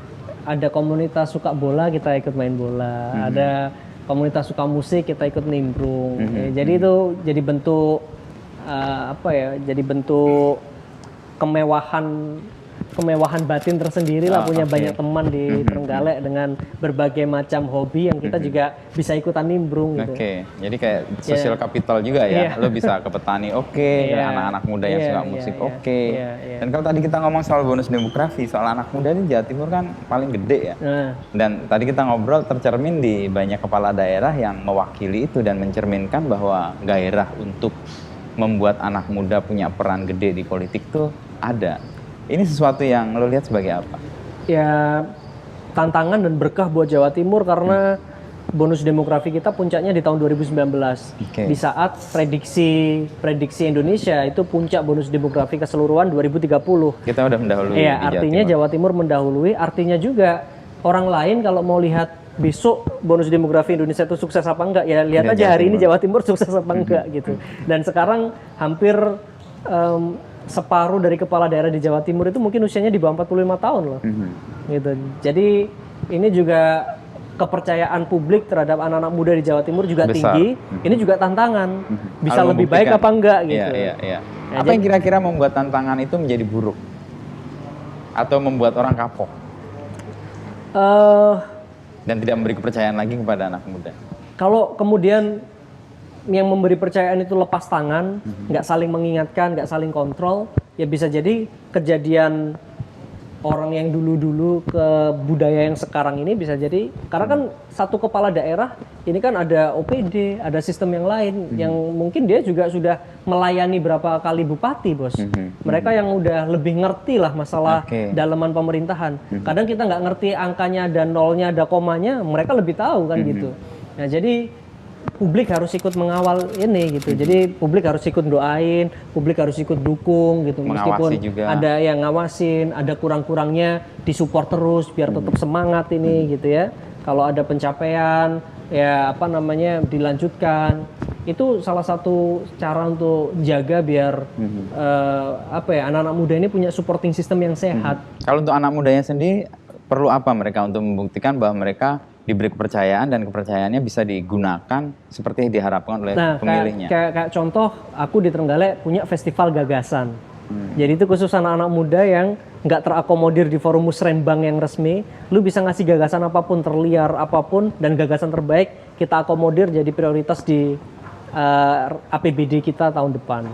[SPEAKER 1] ada komunitas suka bola kita ikut main bola, ada komunitas suka musik kita ikut nimbrung. Jadi itu jadi bentuk jadi bentuk kemewahan batin tersendiri lah, punya banyak teman di Trenggalek dengan berbagai macam hobi yang kita juga bisa ikutan nimbrung gitu.
[SPEAKER 2] Jadi kayak social capital juga ya. Lo bisa ke petani, anak-anak muda yang suka musik, Dan kalau tadi kita ngomong soal bonus demografi, soal anak muda di Jawa Timur kan paling gede ya. Dan tadi kita ngobrol tercermin di banyak kepala daerah yang mewakili itu dan mencerminkan bahwa gairah untuk membuat anak muda punya peran gede di politik tuh ada. Ini sesuatu yang lo lihat sebagai apa?
[SPEAKER 1] Ya tantangan dan berkah buat Jawa Timur karena bonus demografi kita puncaknya di tahun 2019. Di saat prediksi Indonesia itu puncak bonus demografi keseluruhan 2030.
[SPEAKER 2] Kita udah mendahului.
[SPEAKER 1] Iya, artinya Jawa Timur mendahului, artinya juga orang lain kalau mau lihat besok bonus demografi Indonesia itu sukses apa enggak, ya lihat aja hari ini Jawa Timur sukses apa enggak gitu. Dan sekarang hampir separuh dari kepala daerah di Jawa Timur itu mungkin usianya di bawah 45 tahun loh. Gitu. Jadi ini juga kepercayaan publik terhadap anak-anak muda di Jawa Timur juga besar. Tinggi. Ini juga tantangan. Bisa lebih baik apa enggak gitu.
[SPEAKER 2] Iya. Apa yang kira-kira membuat tantangan itu menjadi buruk? Atau membuat orang kapok? Dan tidak memberi kepercayaan lagi kepada anak muda. Kalau
[SPEAKER 1] kemudian yang memberi percayaan itu lepas tangan, nggak saling mengingatkan, nggak saling kontrol, ya bisa jadi kejadian orang yang dulu-dulu ke budaya yang sekarang ini bisa jadi, karena kan satu kepala daerah ini kan ada OPD, ada sistem yang lain yang mungkin dia juga sudah melayani berapa kali bupati, bos. Mereka yang udah lebih ngerti lah masalah dalaman pemerintahan. Kadang kita nggak ngerti angkanya, ada nolnya, ada komanya, mereka lebih tahu kan gitu. Nah jadi publik harus ikut mengawal ini gitu. Jadi publik harus ikut doain, publik harus ikut dukung gitu. Meskipun juga ada yang ngawasin, ada kurang-kurangnya disupport terus biar tetap semangat ini gitu ya. Kalau ada pencapaian ya dilanjutkan. Itu salah satu cara untuk jaga biar anak-anak muda ini punya supporting system yang sehat.
[SPEAKER 2] Kalau untuk anak mudanya sendiri perlu apa mereka untuk membuktikan bahwa mereka diberi kepercayaan dan kepercayaannya bisa digunakan seperti yang diharapkan oleh pemilihnya.
[SPEAKER 1] Kayak contoh, aku di Trenggalek punya festival gagasan. Jadi itu khusus anak-anak muda yang nggak terakomodir di forum musrenbang yang resmi. Lu bisa ngasih gagasan apapun, terliar apapun, dan gagasan terbaik kita akomodir jadi prioritas di APBD kita tahun depan.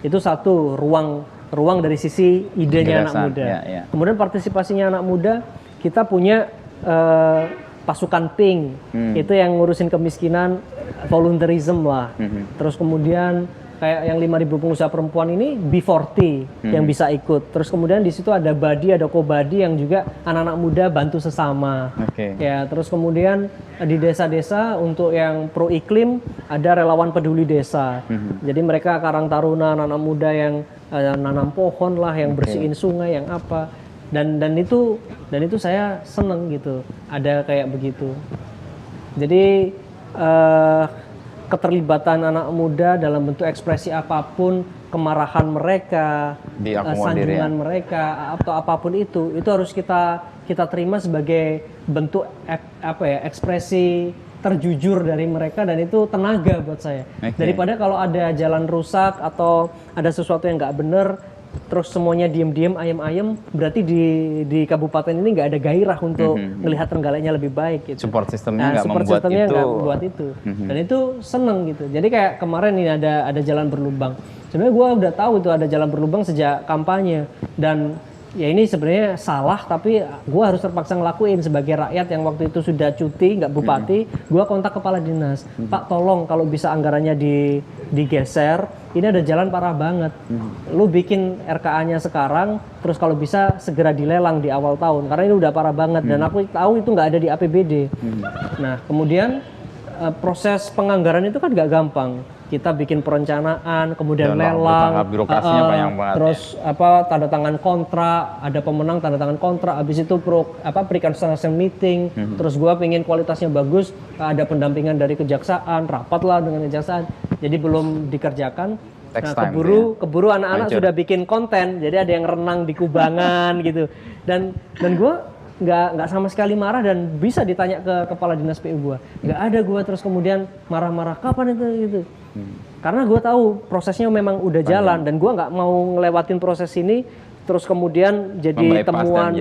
[SPEAKER 1] Itu satu ruang dari sisi idenya gagasan, anak muda. Kemudian partisipasinya anak muda, kita punya pasukan pink, itu yang ngurusin kemiskinan, volunteerism lah. Terus kemudian kayak yang 5.000 pengusaha perempuan ini B40 yang bisa ikut. Terus kemudian di situ ada Badi, ada Kobadi yang juga anak-anak muda bantu sesama. Ya, terus kemudian di desa-desa untuk yang pro iklim ada relawan peduli desa. Jadi mereka Karang Taruna, anak-anak muda yang nanam pohon lah, yang bersihin sungai, yang apa. Dan itu saya seneng gitu. Ada kayak begitu. Jadi keterlibatan anak muda dalam bentuk ekspresi apapun, kemarahan mereka, sanjungan mereka atau apapun itu harus kita terima sebagai bentuk ekspresi terjujur dari mereka, dan itu tenaga buat saya. Daripada kalau ada jalan rusak atau ada sesuatu yang nggak bener terus semuanya diem-diem, ayem-ayem, berarti di kabupaten ini nggak ada gairah untuk melihat Trenggaleknya lebih baik gitu.
[SPEAKER 2] Support sistemnya nggak membuat
[SPEAKER 1] itu. Dan itu seneng gitu. Jadi kayak kemarin ini ada jalan berlubang. Sebenarnya gue udah tahu itu ada jalan berlubang sejak kampanye, dan ya ini sebenarnya salah, tapi gue harus terpaksa ngelakuin sebagai rakyat yang waktu itu sudah cuti, nggak bupati. Gue kontak kepala dinas, Pak tolong kalau bisa anggarannya digeser, ini ada jalan parah banget. Lu bikin RKA-nya sekarang, terus kalau bisa segera dilelang di awal tahun, karena ini udah parah banget. Dan aku tahu itu nggak ada di APBD. Nah kemudian proses penganggaran itu kan nggak gampang. Kita bikin perencanaan, kemudian lelang,
[SPEAKER 2] birokrasinya banyak banget.
[SPEAKER 1] Terus tanda tangan kontrak, ada pemenang tanda tangan kontrak, habis itu pre-construction meeting, terus gua pengen kualitasnya bagus, ada pendampingan dari kejaksaan, rapat lah dengan kejaksaan, jadi belum dikerjakan. Nah keburu anak-anak sudah bikin konten, jadi ada yang renang di kubangan gitu, dan gua nggak sama sekali marah, dan bisa ditanya ke kepala dinas PU gua, nggak ada gua terus kemudian marah-marah kapan itu gitu. Karena gue tahu prosesnya memang udah jalan, dan gue nggak mau ngelewatin proses ini terus kemudian jadi temuan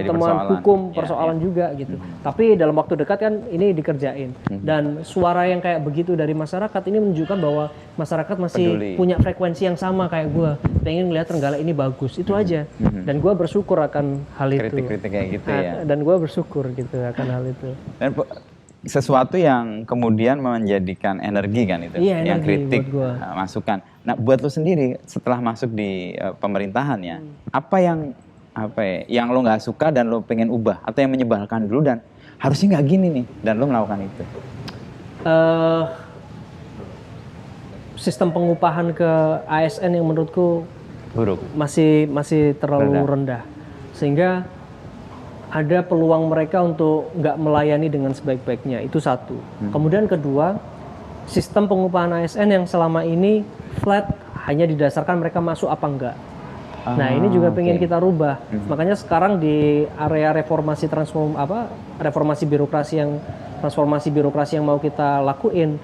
[SPEAKER 1] hukum, persoalan juga gitu. Tapi dalam waktu dekat kan ini dikerjain. Dan suara yang kayak begitu dari masyarakat ini menunjukkan bahwa masyarakat masih punya frekuensi yang sama kayak gue, pengen ngelihat Trenggalek ini bagus, itu aja. Dan gue bersyukur akan hal itu.
[SPEAKER 2] Kritik-kritik kayak gitu ya.
[SPEAKER 1] Dan gue bersyukur gitu akan hal itu.
[SPEAKER 2] Dan sesuatu yang kemudian menjadikan energi kan itu, yang kritik, masukan. Nah buat lo sendiri setelah masuk di pemerintahan ya, apa yang lo nggak suka dan lo pengen ubah, atau yang menyebalkan dulu dan harusnya nggak gini nih, dan lo melakukan itu?
[SPEAKER 1] Sistem pengupahan ke ASN yang menurutku
[SPEAKER 2] buruk,
[SPEAKER 1] masih terlalu rendah, sehingga ada peluang mereka untuk nggak melayani dengan sebaik-baiknya, itu satu. Kemudian kedua, sistem pengupahan ASN yang selama ini flat, hanya didasarkan mereka masuk apa enggak. Nah ini juga pengen kita rubah. Makanya sekarang di area reformasi birokrasi yang mau kita lakuin,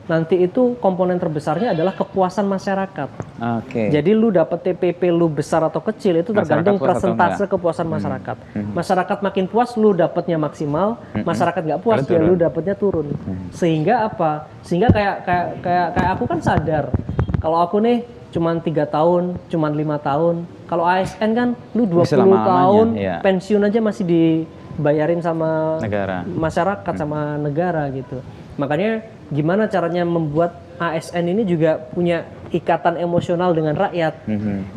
[SPEAKER 1] nanti itu komponen terbesarnya adalah kepuasan masyarakat. Jadi lu dapet TPP lu besar atau kecil itu tergantung persentase kepuasan masyarakat. Masyarakat makin puas lu dapetnya maksimal, masyarakat nggak puas ya lu dapetnya turun. Sehingga apa? Sehingga kayak aku kan sadar kalau aku nih cuman 3 tahun, cuman 5 tahun. Kalau ASN kan lu 20 tahun, pensiun aja masih dibayarin sama negara, masyarakat sama negara gitu. Makanya gimana caranya membuat ASN ini juga punya ikatan emosional dengan rakyat.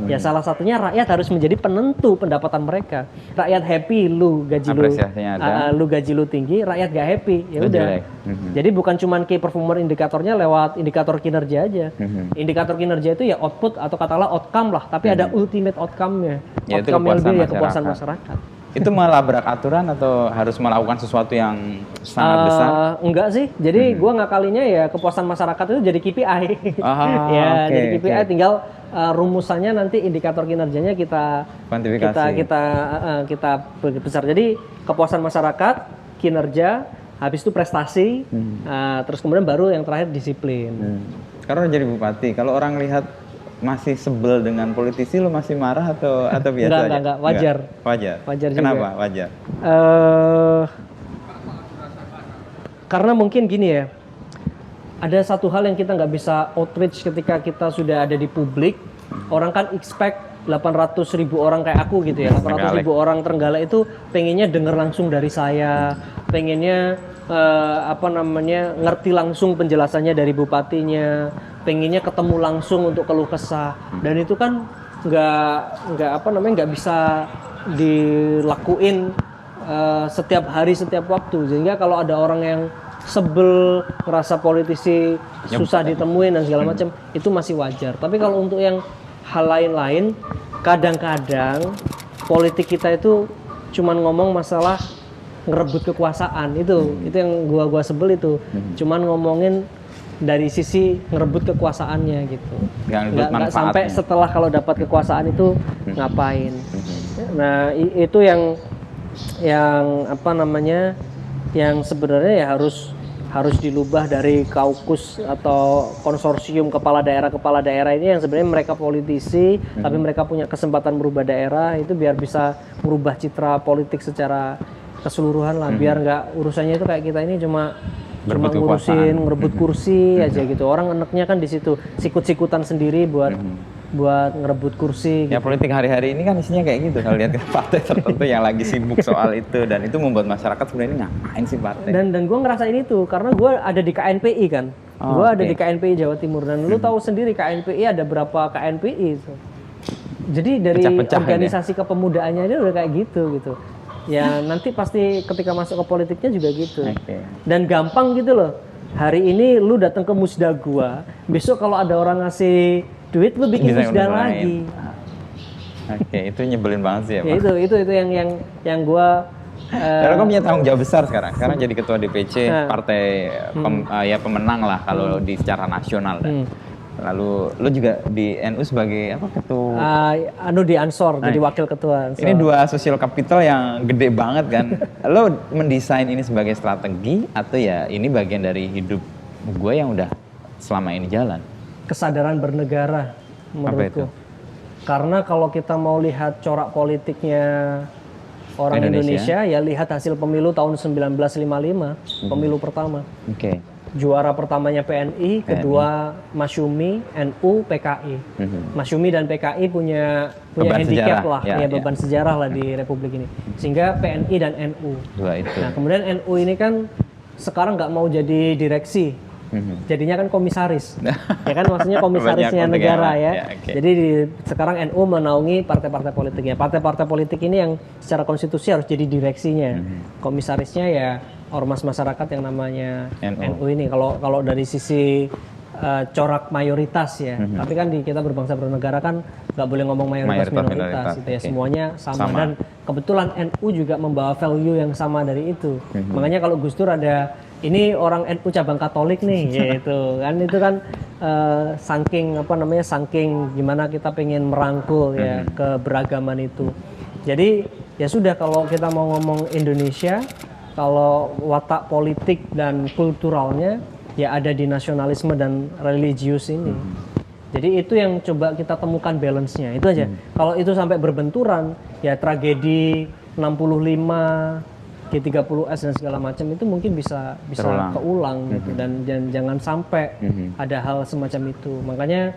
[SPEAKER 1] Ya salah satunya rakyat harus menjadi penentu pendapatan mereka. Rakyat happy, lu gaji lu tinggi, rakyat gak happy, ya udah. Jadi bukan cuman key performer indikatornya lewat indikator kinerja aja. Indikator kinerja itu ya output atau katakanlah outcome lah, tapi ada ultimate outcome-nya. Outcome yang lebih ya kepuasan masyarakat.
[SPEAKER 2] Itu melabrak aturan atau harus melakukan sesuatu yang sangat besar?
[SPEAKER 1] Enggak sih. Jadi gue ngakalinya ya kepuasan masyarakat itu jadi KPI. Jadi KPI tinggal rumusannya nanti indikator kinerjanya kita besar. Jadi kepuasan masyarakat, kinerja, habis itu prestasi, terus kemudian baru yang terakhir disiplin.
[SPEAKER 2] Karena jadi bupati, kalau orang lihat masih sebel dengan politisi, lo masih marah atau biasa aja?
[SPEAKER 1] Enggak, wajar.
[SPEAKER 2] Wajar juga. Kenapa wajar?
[SPEAKER 1] Karena mungkin gini ya, ada satu hal yang kita nggak bisa outreach ketika kita sudah ada di publik. Orang kan expect 800.000 orang kayak aku gitu ya, 800.000 orang Trenggalek itu pengennya denger langsung dari saya, pengennya ngerti langsung penjelasannya dari bupatinya, pengennya ketemu langsung untuk keluh kesah, dan itu kan nggak bisa dilakuin setiap hari setiap waktu, sehingga kalau ada orang yang sebel, ngerasa politisi susah ditemuin dan segala macam, itu masih wajar. Tapi kalau untuk yang hal lain-lain, kadang-kadang politik kita itu cuman ngomong masalah ngerebut kekuasaan, itu yang gua sebel itu. Cuman ngomongin dari sisi ngerebut kekuasaannya gitu. Nggak sampai setelah kalau dapat kekuasaan itu ngapain. Nah, itu yang yang sebenarnya ya harus dilubah dari kaukus atau konsorsium kepala daerah ini yang sebenarnya mereka politisi, tapi mereka punya kesempatan merubah daerah itu biar bisa merubah citra politik secara keseluruhan lah, biar nggak urusannya itu kayak kita ini cuma ngurusin ngerebut kursi aja gitu. Orang enaknya kan di situ, sikut-sikutan sendiri buat ngerebut kursi
[SPEAKER 2] ya gitu. Politik hari-hari ini kan isinya kayak gitu kalau lihat partai tertentu yang lagi sibuk soal itu, dan itu membuat masyarakat sebenarnya ngapain sih partai.
[SPEAKER 1] Dan gue ngerasain itu karena gue ada di KNPI kan. Gue ada di KNPI Jawa Timur, dan lu tahu sendiri KNPI ada berapa KNPI itu. Jadi dari organisasi kepemudaannya dia udah kayak gitu. Ya nanti pasti ketika masuk ke politiknya juga gitu. Dan gampang gitu loh. Hari ini lu datang ke musda gua, besok kalau ada orang ngasih duit lu bikin musda lagi.
[SPEAKER 2] Itu nyebelin banget sih ya, Pak.
[SPEAKER 1] Itu yang gua
[SPEAKER 2] karena kamu punya tanggung jawab besar sekarang jadi ketua DPC partai pemenang lah kalau di secara nasional. Lalu lo juga di NU sebagai ketua?
[SPEAKER 1] Di Ansor, jadi wakil ketua Ansor.
[SPEAKER 2] Ini 2 social capital yang gede banget kan. Lo mendesain ini sebagai strategi atau ya ini bagian dari hidup gue yang udah selama ini jalan?
[SPEAKER 1] Kesadaran bernegara menurutku. Karena kalau kita mau lihat corak politiknya orang Indonesia ya lihat hasil pemilu tahun 1955, pemilu pertama. Juara pertamanya PNI, kedua Masyumi, NU, PKI. Masyumi dan PKI punya handicap sejarah, lah, beban sejarah lah di Republik ini. Sehingga PNI dan NU. Nah, kemudian NU ini kan sekarang nggak mau jadi direksi, jadinya kan komisaris. Ya kan maksudnya komisarisnya negara ya. Jadi sekarang NU menaungi partai-partai politiknya. Partai-partai politik ini yang secara konstitusi harus jadi direksinya. Komisarisnya ya ormas masyarakat yang namanya NU ini. Kalau dari sisi corak mayoritas ya, tapi kan kita berbangsa bernegara kan nggak boleh ngomong mayoritas minoritas gitu ya, semuanya sama. Dan kebetulan NU juga membawa value yang sama dari itu. Makanya kalau Gus Dur ada ini orang NU cabang Katolik nih, gitu kan, itu kan saking gimana kita pengen merangkul ya keberagaman itu. Jadi ya sudah, kalau kita mau ngomong Indonesia, kalau watak politik dan kulturalnya ya ada di nasionalisme dan religius ini. Jadi itu yang coba kita temukan balance-nya, itu aja. Kalau itu sampai berbenturan, ya tragedi 65, G30S dan segala macam itu mungkin bisa keulang gitu. Dan jangan sampai ada hal semacam itu. Makanya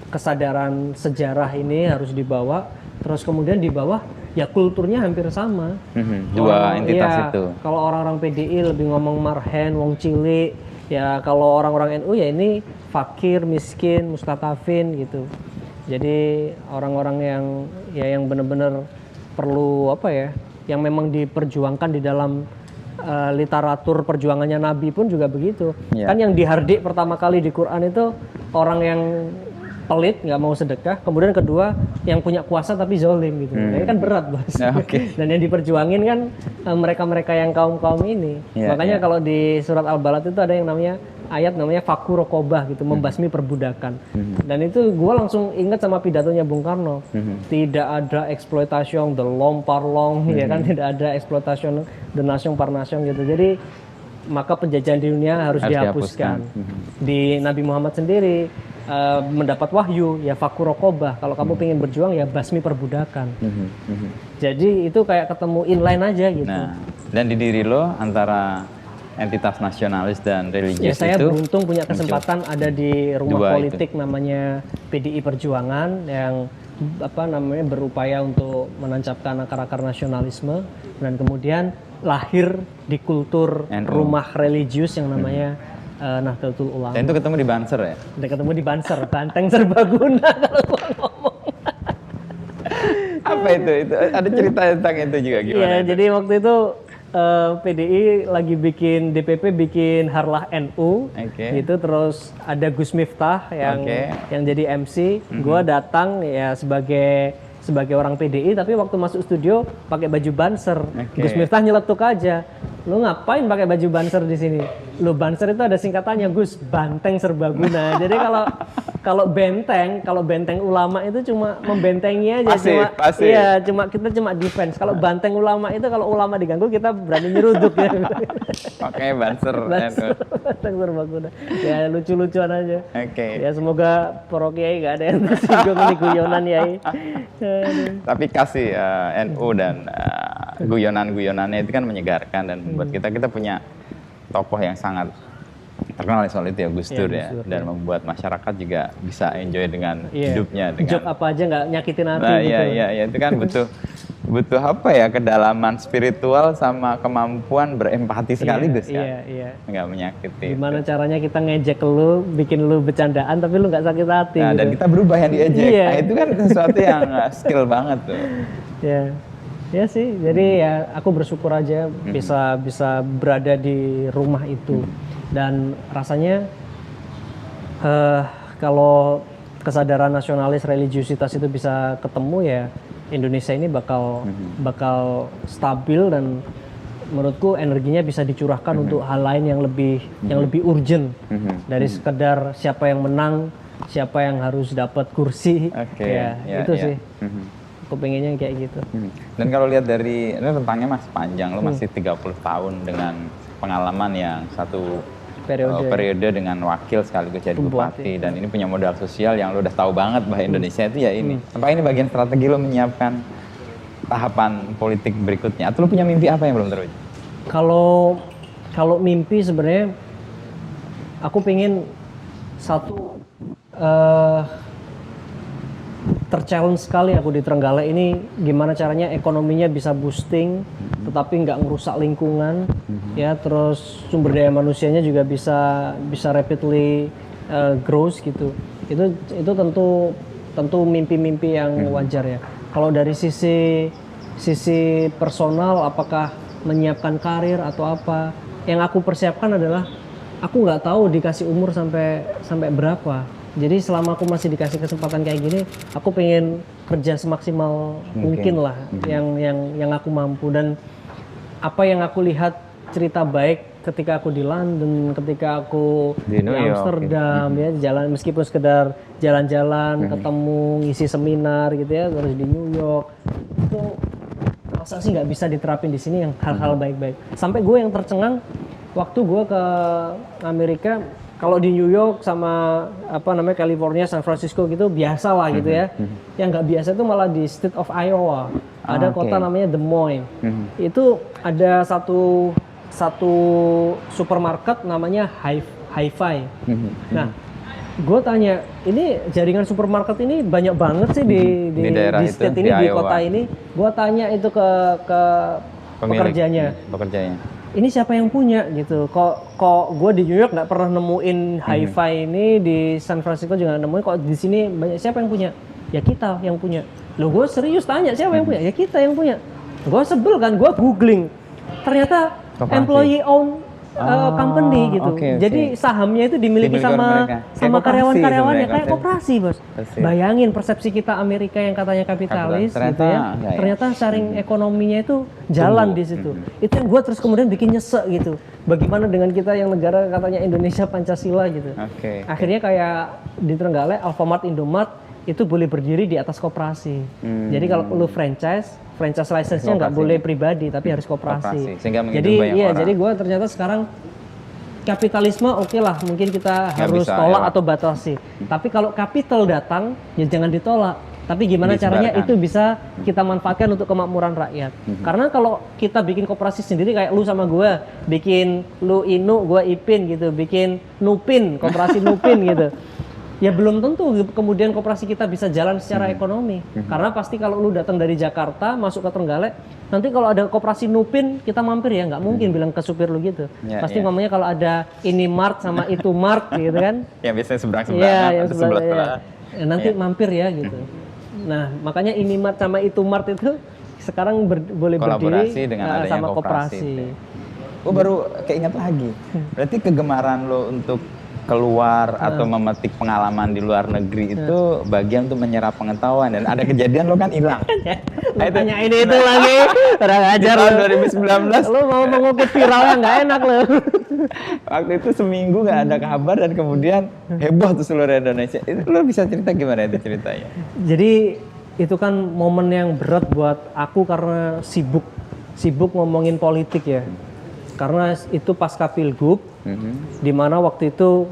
[SPEAKER 1] kesadaran sejarah ini harus dibawa, terus kemudian di bawah ya kulturnya hampir sama.
[SPEAKER 2] Dua entitas itu.
[SPEAKER 1] Kalau orang-orang PDI lebih ngomong marhen, wong cilik, ya kalau orang-orang NU ya ini fakir, miskin, mustatafin gitu. Jadi orang-orang yang benar-benar perlu yang memang diperjuangkan di dalam literatur perjuangannya Nabi pun juga begitu. Kan yang dihardik pertama kali di Quran itu orang yang pelit, nggak mau sedekah, kemudian kedua yang punya kuasa tapi zolim gitu. Nah, ini kan berat, Bos. Dan yang diperjuangin kan mereka-mereka yang kaum-kaum ini. Makanya kalau di surat Al-Balad itu ada yang namanya faku rokobah gitu, membasmi perbudakan. Dan itu gue langsung ingat sama pidatonya Bung Karno. Tidak ada eksploitasi de l'homme par l'homme, ya kan, tidak ada eksploitasi de nation par nation gitu. Jadi maka penjajahan di dunia harus dihapuskan. Di Nabi Muhammad sendiri mendapat wahyu ya faku rokobah, kalau kamu pengen berjuang ya basmi perbudakan. Jadi itu kayak ketemu inline aja gitu.
[SPEAKER 2] Nah, dan di diri lo antara entitas nasionalis dan religius
[SPEAKER 1] saya
[SPEAKER 2] itu.
[SPEAKER 1] Beruntung punya kesempatan ada di rumah politik namanya PDI Perjuangan yang berupaya untuk menancapkan akar-akar nasionalisme, dan kemudian lahir di kultur rumah religius yang namanya Nahdlatul Ulama.
[SPEAKER 2] Dan itu ketemu di Banser ya?
[SPEAKER 1] Ketemu di Banser, Banteng Serbaguna kalau gua ngomong.
[SPEAKER 2] Apa itu? Ada cerita tentang itu juga gimana?
[SPEAKER 1] Iya, jadi waktu itu PDI lagi bikin DPP bikin Harlah NU, gitu, terus ada Gus Miftah yang jadi MC, gue datang ya sebagai orang PDI, tapi waktu masuk studio pakai baju Banser. Gus Miftah nyeletuk aja, lu ngapain pakai baju Banser di sini? Lu Banser itu ada singkatannya Gus, Banteng Serbaguna. Jadi kalau benteng ulama itu cuma membentengi aja, kita cuma defense. Kalau banteng ulama itu kalau ulama diganggu kita berani nyeruduk ya.
[SPEAKER 2] Makanya Banser.
[SPEAKER 1] Banteng Serbaguna. Ya lucu-lucuan aja. Ya semoga para kiai gak ada yang tersinggung nih guyonan yai.
[SPEAKER 2] Tapi kasih NU dan guyonan-guyonannya itu kan menyegarkan dan membuat kita punya tokoh yang sangat terkenal soal itu ya, Gus Dur ya, dan membuat masyarakat juga bisa enjoy dengan hidupnya. Dengan
[SPEAKER 1] joke apa aja nggak nyakitin hati.
[SPEAKER 2] Nah, iya, itu kan butuh apa ya, kedalaman spiritual sama kemampuan berempati sekaligus kan. Iya. Nggak menyakiti.
[SPEAKER 1] Gimana caranya kita ngejek lu, bikin lu bercandaan tapi lu nggak sakit hati.
[SPEAKER 2] Nah,
[SPEAKER 1] gitu.
[SPEAKER 2] Dan kita berubah yang diejek. Nah, itu kan sesuatu yang skill banget tuh.
[SPEAKER 1] Ya sih, jadi ya aku bersyukur aja bisa berada di rumah itu, dan rasanya kalau kesadaran nasionalis religiusitas itu bisa ketemu ya, Indonesia ini bakal stabil, dan menurutku energinya bisa dicurahkan untuk hal lain yang lebih urgent dari sekedar siapa yang menang, siapa yang harus dapat kursi. Itu sih. Aku pengennya kayak gitu.
[SPEAKER 2] Dan kalau lihat dari, ini rentangnya masih panjang, lo masih 30 tahun dengan pengalaman yang satu periode dengan wakil sekaligus jadi bupati, dan ini punya modal sosial yang lo udah tahu banget bahwa Indonesia itu ya ini. Apa ini bagian strategi lo menyiapkan tahapan politik berikutnya? Atau lo punya mimpi apa yang belum terwujud?
[SPEAKER 1] Kalau mimpi sebenarnya aku pengen satu terchallenge sekali aku di Trenggalek ini, gimana caranya ekonominya bisa boosting tetapi nggak ngerusak lingkungan, ya, terus sumber daya manusianya juga bisa rapidly growth gitu. Itu tentu mimpi-mimpi yang wajar ya. Kalau dari sisi personal, apakah menyiapkan karir atau apa, yang aku persiapkan adalah aku nggak tahu dikasih umur sampai berapa. Jadi selama aku masih dikasih kesempatan kayak gini, aku pengen kerja semaksimal mungkin lah, yang aku mampu. Dan apa yang aku lihat cerita baik ketika aku di London, ketika aku di Amsterdam, ya, jalan, meskipun sekedar jalan-jalan, ketemu, ngisi seminar gitu ya, terus di New York, itu masa sih nggak bisa diterapin di sini yang hal-hal baik-baik. Sampai gue yang tercengang waktu gue ke Amerika. Kalau di New York sama California, San Francisco gitu biasa lah gitu ya. Yang nggak biasa itu malah di State of Iowa. Ada kota namanya Des Moines. Itu ada satu supermarket namanya Hi-Fi. Nah, gue tanya, ini jaringan supermarket ini banyak banget sih di state ini, di kota ini. Gue tanya itu ke pekerjanya. Ini siapa yang punya gitu? Kok gue di New York nggak pernah nemuin Hi-Fi ini, di San Francisco juga nggak nemuin. Kok di sini banyak, siapa yang punya? Ya kita yang punya. Loh, gue serius tanya siapa yang punya? Ya kita yang punya. Gue sebel kan, gue googling. Ternyata employee own company gitu. Jadi sahamnya itu dimiliki sama karyawan-karyawannya, kayak koperasi, Bos. Bayangin persepsi kita Amerika yang katanya kapitalis gitu ya. Ternyata sharing ekonominya itu jalan di situ. Itu yang gue terus kemudian bikin nyesek gitu. Bagaimana dengan kita yang negara katanya Indonesia Pancasila gitu. Akhirnya kayak di Trenggalek, Alfamart, Indomart itu boleh berdiri di atas koperasi. Jadi kalau lu franchise license-nya nggak boleh pribadi, tapi harus koperasi. Jadi gue ternyata sekarang kapitalisme oke lah, mungkin kita harus tolak atau batasi. Tapi kalau kapital datang, ya jangan ditolak. Tapi gimana caranya itu bisa kita manfaatkan untuk kemakmuran rakyat. Karena kalau kita bikin koperasi sendiri kayak lu sama gue, bikin lu Inu, gue Ipin gitu, bikin Nupin, koperasi Nupin gitu. Ya belum tentu kemudian koperasi kita bisa jalan secara ekonomi. Karena pasti kalau lu datang dari Jakarta masuk ke Trenggalek, nanti kalau ada koperasi Nupin kita mampir ya, nggak mungkin bilang ke supir lu gitu. Pasti ngomongnya kalau ada ini Mart sama itu Mart gitu kan.
[SPEAKER 2] Ya biasanya seberang-seberangan atau sebelah-sebelah.
[SPEAKER 1] Ya, nanti mampir ya gitu. Nah, makanya ini Mart sama itu Mart itu sekarang boleh
[SPEAKER 2] kolaborasi
[SPEAKER 1] berdiri
[SPEAKER 2] dengan adanya
[SPEAKER 1] sama koperasi.
[SPEAKER 2] Gue baru keinget lagi. Berarti kegemaran lo untuk keluar atau memetik pengalaman di luar negeri itu bagian untuk menyerap pengetahuan, dan ada kejadian lo kan hilang.
[SPEAKER 1] Tanya ini itu lagi, kurang ajar
[SPEAKER 2] tahun
[SPEAKER 1] lo.
[SPEAKER 2] 2019.
[SPEAKER 1] Lo mau mengukut viralnya nggak enak lo.
[SPEAKER 2] Waktu itu seminggu nggak ada kabar dan kemudian heboh tuh seluruh Indonesia. Itu lo bisa cerita gimana itu ceritanya?
[SPEAKER 1] Jadi itu kan momen yang berat buat aku karena sibuk ngomongin politik ya. Karena itu pasca Pilgub, di mana waktu itu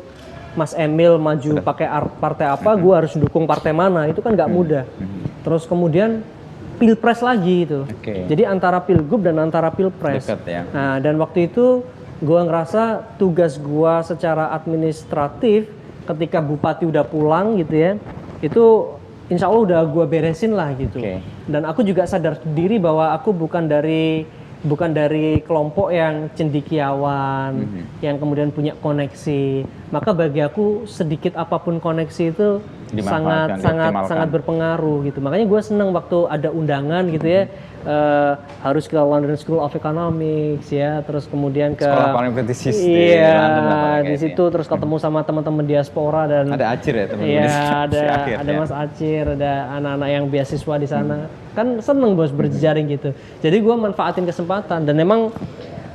[SPEAKER 1] Mas Emil maju pakai partai apa, gue harus dukung partai mana, itu kan nggak mudah. Terus kemudian Pilpres lagi itu, jadi antara Pilgub dan antara Pilpres.
[SPEAKER 2] Dekat, ya.
[SPEAKER 1] Nah, dan waktu itu gue ngerasa tugas gue secara administratif ketika Bupati udah pulang gitu ya, itu insya Allah udah gue beresin lah gitu. Dan aku juga sadar diri bahwa aku bukan dari kelompok yang cendekiawan, yang kemudian punya koneksi. Maka bagi aku sedikit apapun koneksi itu sangat berpengaruh gitu. Makanya gue seneng waktu ada undangan gitu ya, harus ke London School of Economics ya, terus kemudian ke
[SPEAKER 2] sekolah paling prestis
[SPEAKER 1] di London di situ, terus ketemu sama teman-teman diaspora dan
[SPEAKER 2] ada Acir ya teman-teman.
[SPEAKER 1] Iya, ada Mas Acir, ada anak-anak yang beasiswa di sana. Kan seneng bos berjejaring gitu. Jadi gue manfaatin kesempatan dan memang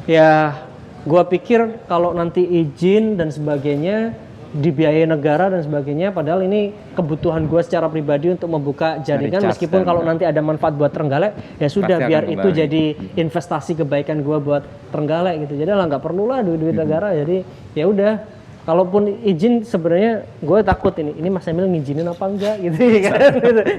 [SPEAKER 1] ya gue pikir kalau nanti izin dan sebagainya dibiayai negara dan sebagainya, padahal ini kebutuhan gue secara pribadi untuk membuka jaringan, meskipun kalau nanti ada manfaat buat Trenggalek ya sudah, biar itu jadi investasi kebaikan gue buat Trenggalek gitu. Jadi lah nggak perlu lah duit negara. Jadi ya udah, kalaupun izin sebenarnya gue takut ini Mas Emil ngizinin apa enggak gitu kan.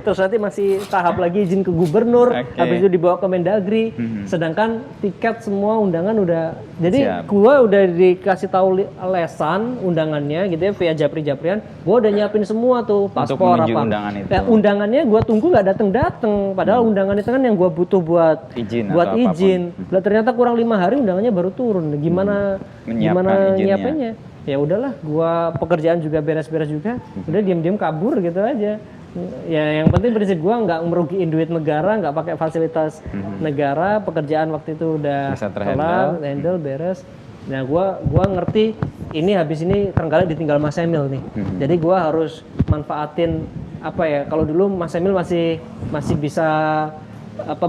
[SPEAKER 1] Terus nanti masih tahap lagi izin ke gubernur, habis itu dibawa ke Mendagri. Sedangkan tiket semua undangan udah, jadi gue udah dikasih tahu lesan undangannya gitu ya via Japri-Japrian. Gue udah nyiapin semua tuh paspor apa. Undangannya gue tunggu nggak dateng. Padahal undangan itu kan yang gue butuh buat izin. Lah ternyata kurang 5 hari undangannya baru turun. Gimana nyiapinnya? Ya udahlah, gua pekerjaan juga beres-beres juga, udah diam-diam kabur gitu aja. Ya yang penting prinsip gua nggak merugiin duit negara, nggak pakai fasilitas negara, pekerjaan waktu itu udah kelar, handle beres. Nah gua ngerti ini habis ini Trenggalek ditinggal Mas Emil nih. Jadi gua harus manfaatin apa ya, kalau dulu Mas Emil masih bisa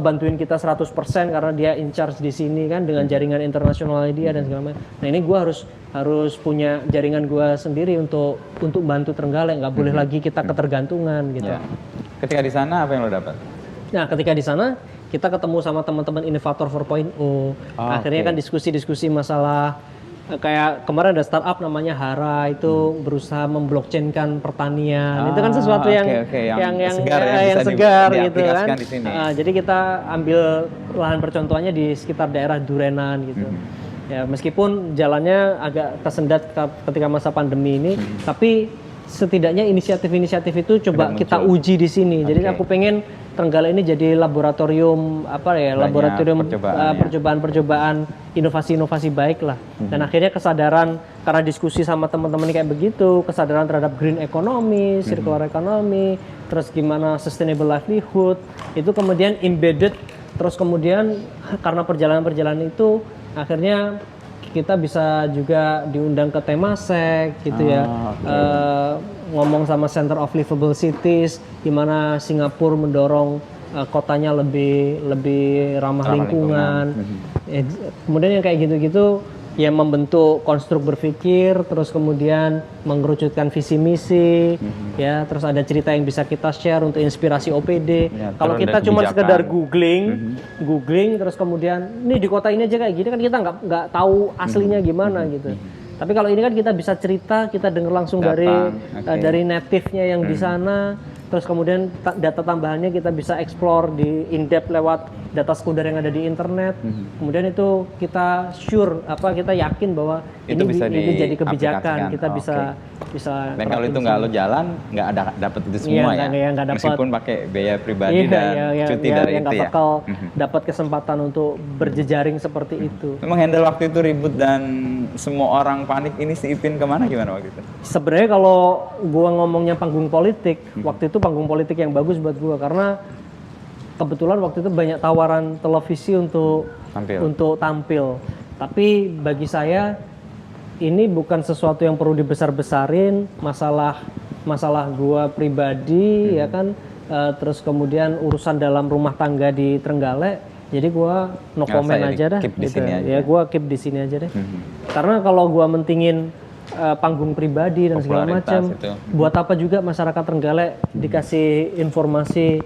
[SPEAKER 1] bantuin kita 100% karena dia in charge di sini kan dengan jaringan internasional dia dan segala macam. Nah ini gue harus punya jaringan gue sendiri untuk bantu Trenggalek, nggak boleh lagi kita ketergantungan gitu.
[SPEAKER 2] Ketika di sana apa yang lo dapat?
[SPEAKER 1] Nah ketika di sana kita ketemu sama teman-teman Innovator 4.0. Akhirnya kan diskusi masalah kayak kemarin ada startup namanya Hara itu berusaha memblockchain-kan pertanian. Itu kan sesuatu yang segar gitu kan. Jadi kita ambil lahan percontohannya di sekitar daerah Durenan gitu. Ya meskipun jalannya agak tersendat ketika masa pandemi ini, tapi setidaknya inisiatif-inisiatif itu coba kita uji di sini. Jadi aku pengen Trenggalek ini jadi laboratorium percobaan inovasi-inovasi baik lah. Dan akhirnya kesadaran karena diskusi sama teman-teman kayak begitu, kesadaran terhadap green economy, circular economy, terus gimana sustainable livelihood, itu kemudian embedded, terus kemudian karena perjalanan-perjalanan itu akhirnya kita bisa juga diundang ke Temasek gitu ya. Ngomong sama Center of Livable Cities, gimana Singapura mendorong kotanya lebih ramah lingkungan. Kemudian yang kayak gitu-gitu ya membentuk konstruk berpikir, terus kemudian mengerucutkan visi misi, ya terus ada cerita yang bisa kita share untuk inspirasi OPD. Kalau kita cuma sekedar googling terus kemudian ini di kota ini aja kayak gini kan kita nggak tahu aslinya gimana gitu. Tapi kalau ini kan kita bisa cerita, kita dengar langsung dari native-nya yang di sana, terus kemudian data tambahannya kita bisa explore di in-depth lewat data sekunder yang ada di internet. Kemudian itu kita kita yakin bahwa
[SPEAKER 2] itu bisa
[SPEAKER 1] ini jadi kebijakan, kita bisa
[SPEAKER 2] dan kalau itu nggak lo jalan, nggak ada dapat itu semua
[SPEAKER 1] nggak dapet,
[SPEAKER 2] meskipun pakai biaya pribadi dan cuti dari itu
[SPEAKER 1] nggak bakal dapat kesempatan untuk berjejaring seperti itu.
[SPEAKER 2] Memang handle waktu itu ribut dan semua orang panik, ini si Ipin kemana gimana waktu itu?
[SPEAKER 1] Sebenarnya kalau gua ngomongnya panggung politik, waktu itu panggung politik yang bagus buat gua karena kebetulan waktu itu banyak tawaran televisi untuk tampil. Tapi bagi saya ini bukan sesuatu yang perlu dibesar-besarin, masalah gua pribadi ya kan, terus kemudian urusan dalam rumah tangga di Trenggalek, jadi gua no comment aja dah gitu. Ya gua keep di sini aja deh. Karena kalau gua mentingin panggung pribadi dan segala macam, buat apa juga masyarakat Trenggalek dikasih informasi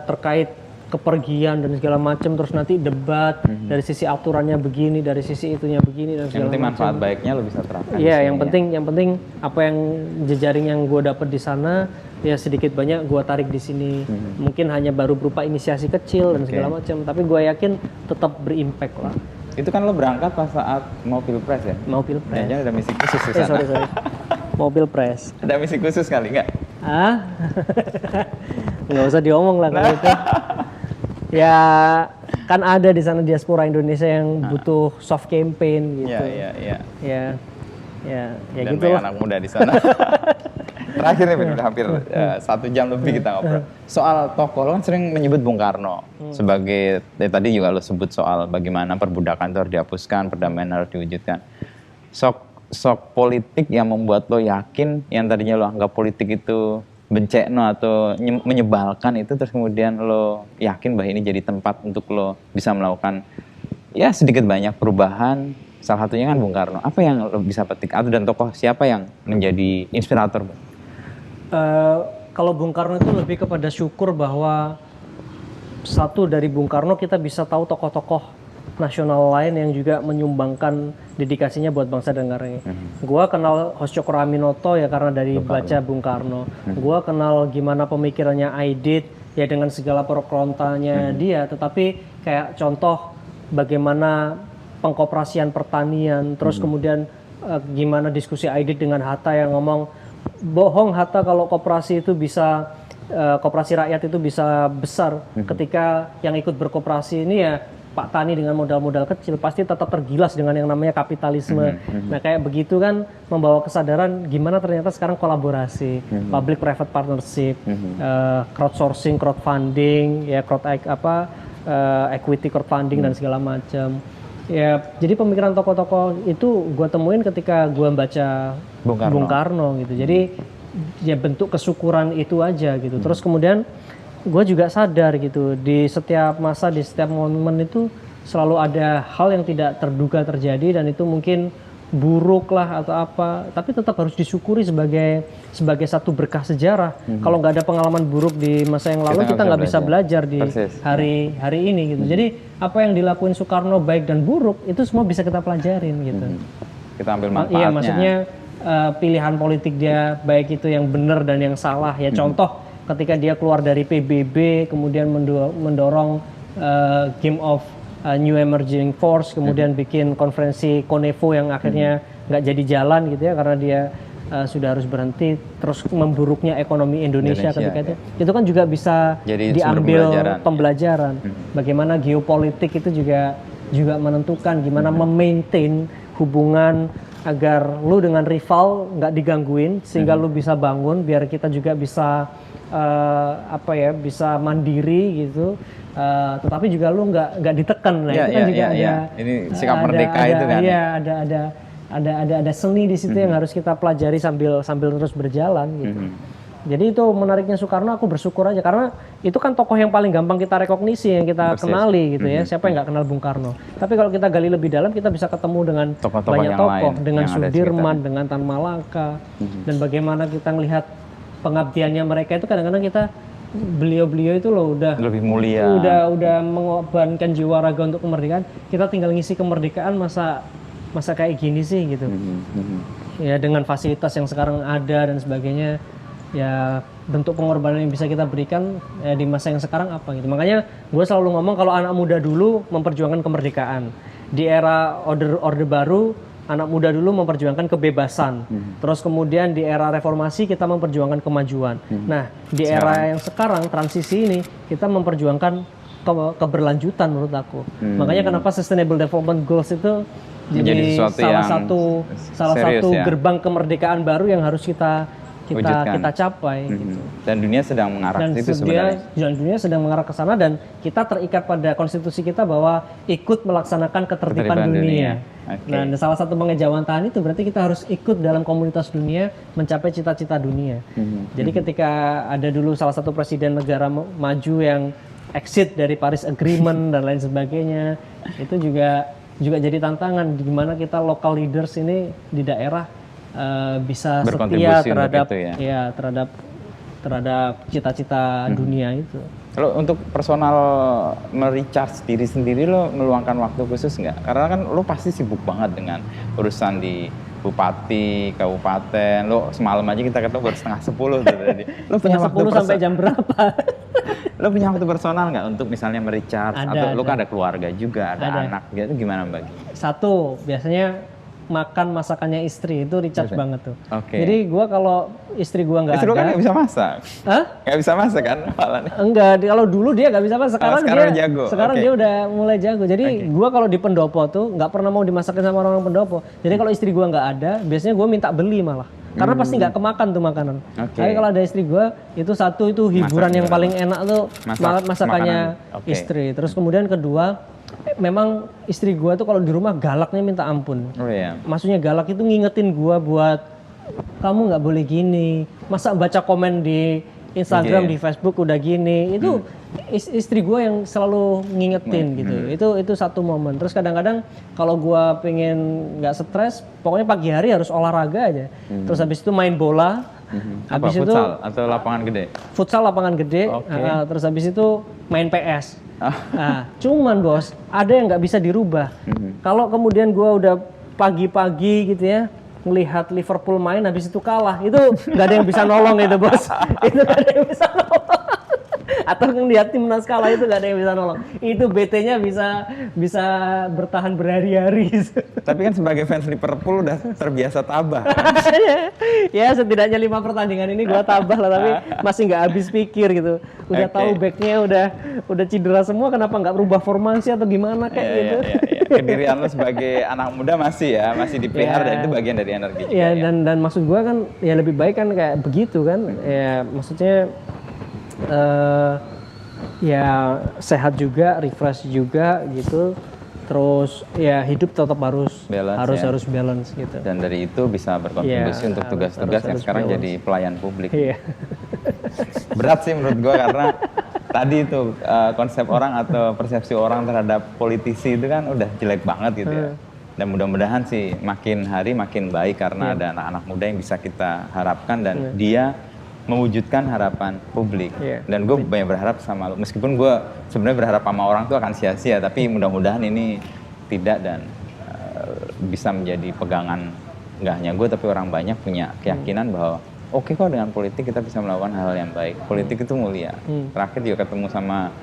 [SPEAKER 1] terkait kepergian dan segala macam, terus nanti debat dari sisi aturannya begini, dari sisi itunya begini dan segala macam.
[SPEAKER 2] Yang penting manfaat baiknya lo bisa terapkan.
[SPEAKER 1] Iya, yang penting apa yang jejaring yang gue dapat di sana ya sedikit banyak gue tarik di sini. Mungkin hanya baru berupa inisiasi kecil dan segala macam, tapi gue yakin tetap berimpact lah.
[SPEAKER 2] Itu kan lo berangkat pas saat mau pilpres ya?
[SPEAKER 1] Mau pilpres.
[SPEAKER 2] Jangan ada misi khusus di sana.
[SPEAKER 1] Sorry. Mau pilpres.
[SPEAKER 2] Ada misi khusus kali nggak?
[SPEAKER 1] Nggak usah diomong lah kalau itu. Ya kan ada di sana diaspora Indonesia yang butuh soft campaign gitu.
[SPEAKER 2] Iya.
[SPEAKER 1] Ya
[SPEAKER 2] dan
[SPEAKER 1] gitu lah.
[SPEAKER 2] Anak muda di sana. Terakhir nih, udah hampir 1 jam lebih kita ngobrol. Soal tokoh, lo kan sering menyebut Bung Karno sebagai, tadi juga lo sebut soal bagaimana perbudakan itu harus dihapuskan, perdamaian harus diwujudkan. Sok politik yang membuat lo yakin, yang tadinya lo anggap politik itu bencekno atau menyebalkan itu, terus kemudian lo yakin bahwa ini jadi tempat untuk lo bisa melakukan ya sedikit banyak perubahan. Salah satunya kan Bung Karno. Apa yang lo bisa petik? Atau dan tokoh siapa yang menjadi inspirator?
[SPEAKER 1] Kalau Bung Karno itu lebih kepada syukur bahwa satu dari Bung Karno kita bisa tahu tokoh-tokoh nasional lain yang juga menyumbangkan dedikasinya buat bangsa dan negara. Gua kenal Hos Cokro Aminoto ya karena dari baca Bung Karno. Gua kenal gimana pemikirannya Aidit ya dengan segala pro-kontanya dia, tetapi kayak contoh bagaimana pengkoperasian pertanian, terus kemudian gimana diskusi Aidit dengan Hatta yang ngomong bohong Hatta kalau koperasi itu bisa koperasi rakyat itu bisa besar ketika yang ikut berkoperasi ini ya Pak Tani dengan modal-modal kecil pasti tetap tergilas dengan yang namanya kapitalisme. Nah kayak begitu kan membawa kesadaran gimana ternyata sekarang kolaborasi, public private partnership, crowdsourcing, crowdfunding, ya equity crowdfunding dan segala macam. Ya jadi pemikiran tokoh-tokoh itu gue temuin ketika gue baca Bung Karno gitu. Jadi ya bentuk kesyukuran itu aja gitu. Terus kemudian gue juga sadar gitu di setiap masa, di setiap momen itu selalu ada hal yang tidak terduga terjadi dan itu mungkin buruk lah atau apa, tapi tetap harus disyukuri sebagai satu berkah sejarah. Kalau nggak ada pengalaman buruk di masa yang lalu kita nggak bisa belajar di hari ini gitu. Jadi apa yang dilakuin Soekarno baik dan buruk itu semua bisa kita pelajarin gitu.
[SPEAKER 2] Kita ambil manfaatnya.
[SPEAKER 1] Iya maksudnya pilihan politik dia baik itu yang benar dan yang salah ya. Contoh ketika dia keluar dari PBB, kemudian mendorong Game of New Emerging Force, kemudian bikin konferensi Konevo yang akhirnya nggak jadi jalan gitu ya karena dia sudah harus berhenti. Terus memburuknya ekonomi Indonesia ketika itu kan juga bisa jadi diambil pembelajaran. Bagaimana geopolitik itu juga menentukan gimana memaintain hubungan agar lu dengan rival nggak digangguin sehingga lu bisa bangun biar kita juga bisa bisa mandiri gitu, tetapi juga lu nggak ditekan. Nah itu kan juga ada
[SPEAKER 2] ini sikap merdeka itu kan.
[SPEAKER 1] Iya ada seni di situ yang harus kita pelajari sambil terus berjalan gitu. Jadi itu menariknya Soekarno, aku bersyukur aja karena itu kan tokoh yang paling gampang kita rekognisi, yang kita kenali gitu ya. Siapa yang nggak kenal Bung Karno? Tapi kalau kita gali lebih dalam kita bisa ketemu dengan banyak tokoh, dengan Sudirman, dengan Tan Malaka, dan bagaimana kita ngelihat pengabdiannya mereka itu kadang-kadang kita beliau itu loh udah
[SPEAKER 2] lebih mulia,
[SPEAKER 1] udah mengorbankan jiwa raga untuk kemerdekaan, kita tinggal ngisi kemerdekaan masa kayak gini sih gitu. Ya dengan fasilitas yang sekarang ada dan sebagainya ya bentuk pengorbanan yang bisa kita berikan di masa yang sekarang apa gitu. Makanya gue selalu ngomong kalau anak muda dulu memperjuangkan kemerdekaan, di era orde baru anak muda dulu memperjuangkan kebebasan, terus kemudian di era reformasi kita memperjuangkan kemajuan. Nah di era yang sekarang transisi ini kita memperjuangkan keberlanjutan menurut aku. Makanya kenapa Sustainable Development Goals itu jadi salah satu gerbang kemerdekaan baru yang harus kita capai gitu.
[SPEAKER 2] Dan dunia sedang mengarah ke situ sebenarnya.
[SPEAKER 1] Dan dunia sedang mengarah ke sana dan kita terikat pada konstitusi kita bahwa ikut melaksanakan ketertiban dunia. Okay. Nah, salah satu pengejawantahan itu berarti kita harus ikut dalam komunitas dunia mencapai cita-cita dunia. Jadi ketika ada dulu salah satu presiden negara maju yang exit dari Paris Agreement dan lain sebagainya, itu juga jadi tantangan di mana kita local leaders ini di daerah bisa setia terhadap terhadap cita-cita dunia itu.
[SPEAKER 2] Kalau untuk personal merecharge diri sendiri lo meluangkan waktu khusus nggak? Karena kan lo pasti sibuk banget dengan urusan di bupati, kabupaten. Lo semalam aja kita ketemu baru 9:30 tuh tadi. Lo punya waktu
[SPEAKER 1] 10 sampai jam berapa?
[SPEAKER 2] Lo punya waktu personal nggak untuk misalnya merecharge? Atau lo kan ada keluarga juga, ada anak gitu, gimana bagi?
[SPEAKER 1] Satu, biasanya makan masakannya istri itu recharge banget tuh.
[SPEAKER 2] Okay.
[SPEAKER 1] Jadi gua kalau istri gua nggak ada.
[SPEAKER 2] Istri lu kan nggak bisa masak. Hah? Nggak bisa masak kan?
[SPEAKER 1] Enggak. Kalau dulu dia nggak bisa masak. Sekarang dia
[SPEAKER 2] jago.
[SPEAKER 1] Sekarang dia udah mulai jago. Jadi gua kalau di pendopo tuh nggak pernah mau dimasakin sama orang pendopo. Jadi kalau istri gua nggak ada, biasanya gua minta beli malah. Karena pasti nggak kemakan tuh makanan. Tapi kalau ada istri gua, itu satu itu hiburan yang paling enak tuh masakannya istri. Terus kemudian kedua, memang istri gua tuh kalau di rumah galaknya minta ampun.
[SPEAKER 2] Oh iya.
[SPEAKER 1] Maksudnya galak itu ngingetin gua buat kamu nggak boleh gini. Masa baca komen di Instagram, di Facebook udah gini. Itu istri gua yang selalu ngingetin gitu. Itu satu momen. Terus kadang-kadang kalau gua pengen nggak stres, pokoknya pagi hari harus olahraga aja. Terus habis itu main bola.
[SPEAKER 2] Habis itu futsal atau lapangan gede?
[SPEAKER 1] Futsal lapangan gede. Terus habis itu main PS. Nah, cuman bos, ada yang nggak bisa dirubah. Kalau kemudian gue udah pagi-pagi gitu ya, melihat Liverpool main habis itu kalah, itu nggak ada yang bisa nolong itu bos. Itu nggak ada yang bisa nolong. Atau ngelihat timnas kalah itu nggak ada yang bisa nolong. Itu BT-nya bisa bertahan berhari-hari.
[SPEAKER 2] Tapi kan sebagai fans Liverpool udah terbiasa tabah.
[SPEAKER 1] Ya setidaknya 5 pertandingan ini gua tabah lah, tapi masih nggak habis pikir gitu. Udah tahu backnya udah cedera semua, kenapa nggak berubah formasi atau gimana kayak gitu.
[SPEAKER 2] Kedirian lo sebagai anak muda masih dipelihara dan itu bagian dari energi juga.
[SPEAKER 1] Ya dan maksud gua kan ya lebih baik kan kayak begitu kan. Ya maksudnya ya sehat juga, refresh juga gitu. Terus ya hidup tetap harus balance gitu.
[SPEAKER 2] Dan dari itu bisa berkontribusi untuk tugas-tugas yang sekarang balance. Jadi pelayan publik. Berat sih menurut gua karena tadi itu konsep orang atau persepsi orang terhadap politisi itu kan udah jelek banget gitu ya. Dan mudah-mudahan sih makin hari makin baik karena ada anak-anak muda yang bisa kita harapkan dan dia mewujudkan harapan publik. Dan gue banyak berharap sama lo, meskipun gue sebenarnya berharap sama orang tuh akan sia-sia, tapi mudah-mudahan ini tidak dan bisa menjadi pegangan nggak hanya gue tapi orang banyak punya keyakinan bahwa oke kok dengan politik kita bisa melakukan hal yang baik. Politik itu mulia. Terakhir juga ketemu sama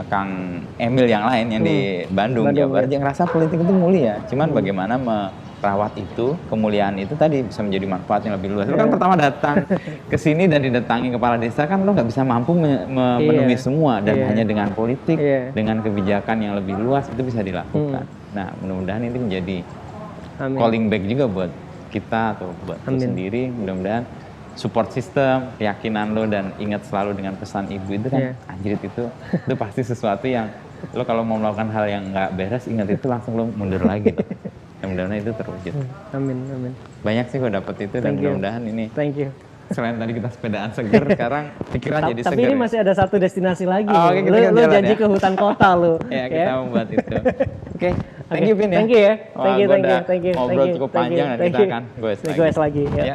[SPEAKER 2] Kang Emil yang lain yang di Bandung Jawa Barat, yang ngerasa politik itu mulia. Cuman bagaimana merawat itu, kemuliaan itu tadi bisa menjadi manfaat yang lebih luas. Lo kan pertama datang ke sini dan didatangi kepala desa kan lo nggak bisa mampu memenuhi semua dan hanya dengan politik, dengan kebijakan yang lebih luas itu bisa dilakukan. Nah mudah-mudahan ini menjadi calling back juga buat kita atau buat lo sendiri. Mudah-mudahan support system, keyakinan lo dan ingat selalu dengan pesan ibu itu kan anjrit itu pasti sesuatu yang lo kalau mau melakukan hal yang nggak beres ingat itu langsung lo mundur lagi. Mudah-mudahan itu terwujud.
[SPEAKER 1] Amin.
[SPEAKER 2] Banyak sih gue dapet itu dan mudah-mudahan ini.
[SPEAKER 1] Thank you.
[SPEAKER 2] Selain tadi kita sepedaan seger, sekarang pikiran jadi seger.
[SPEAKER 1] Tapi ini masih ada satu destinasi lagi.
[SPEAKER 2] Okay,
[SPEAKER 1] lu janji ke hutan kota lu.
[SPEAKER 2] Ya kita membuat itu. Oke. Thank you Vin ya.
[SPEAKER 1] Thank you ya. Thank you.
[SPEAKER 2] Ngobrol cukup panjang dan kita akan goes lagi.
[SPEAKER 1] Ya.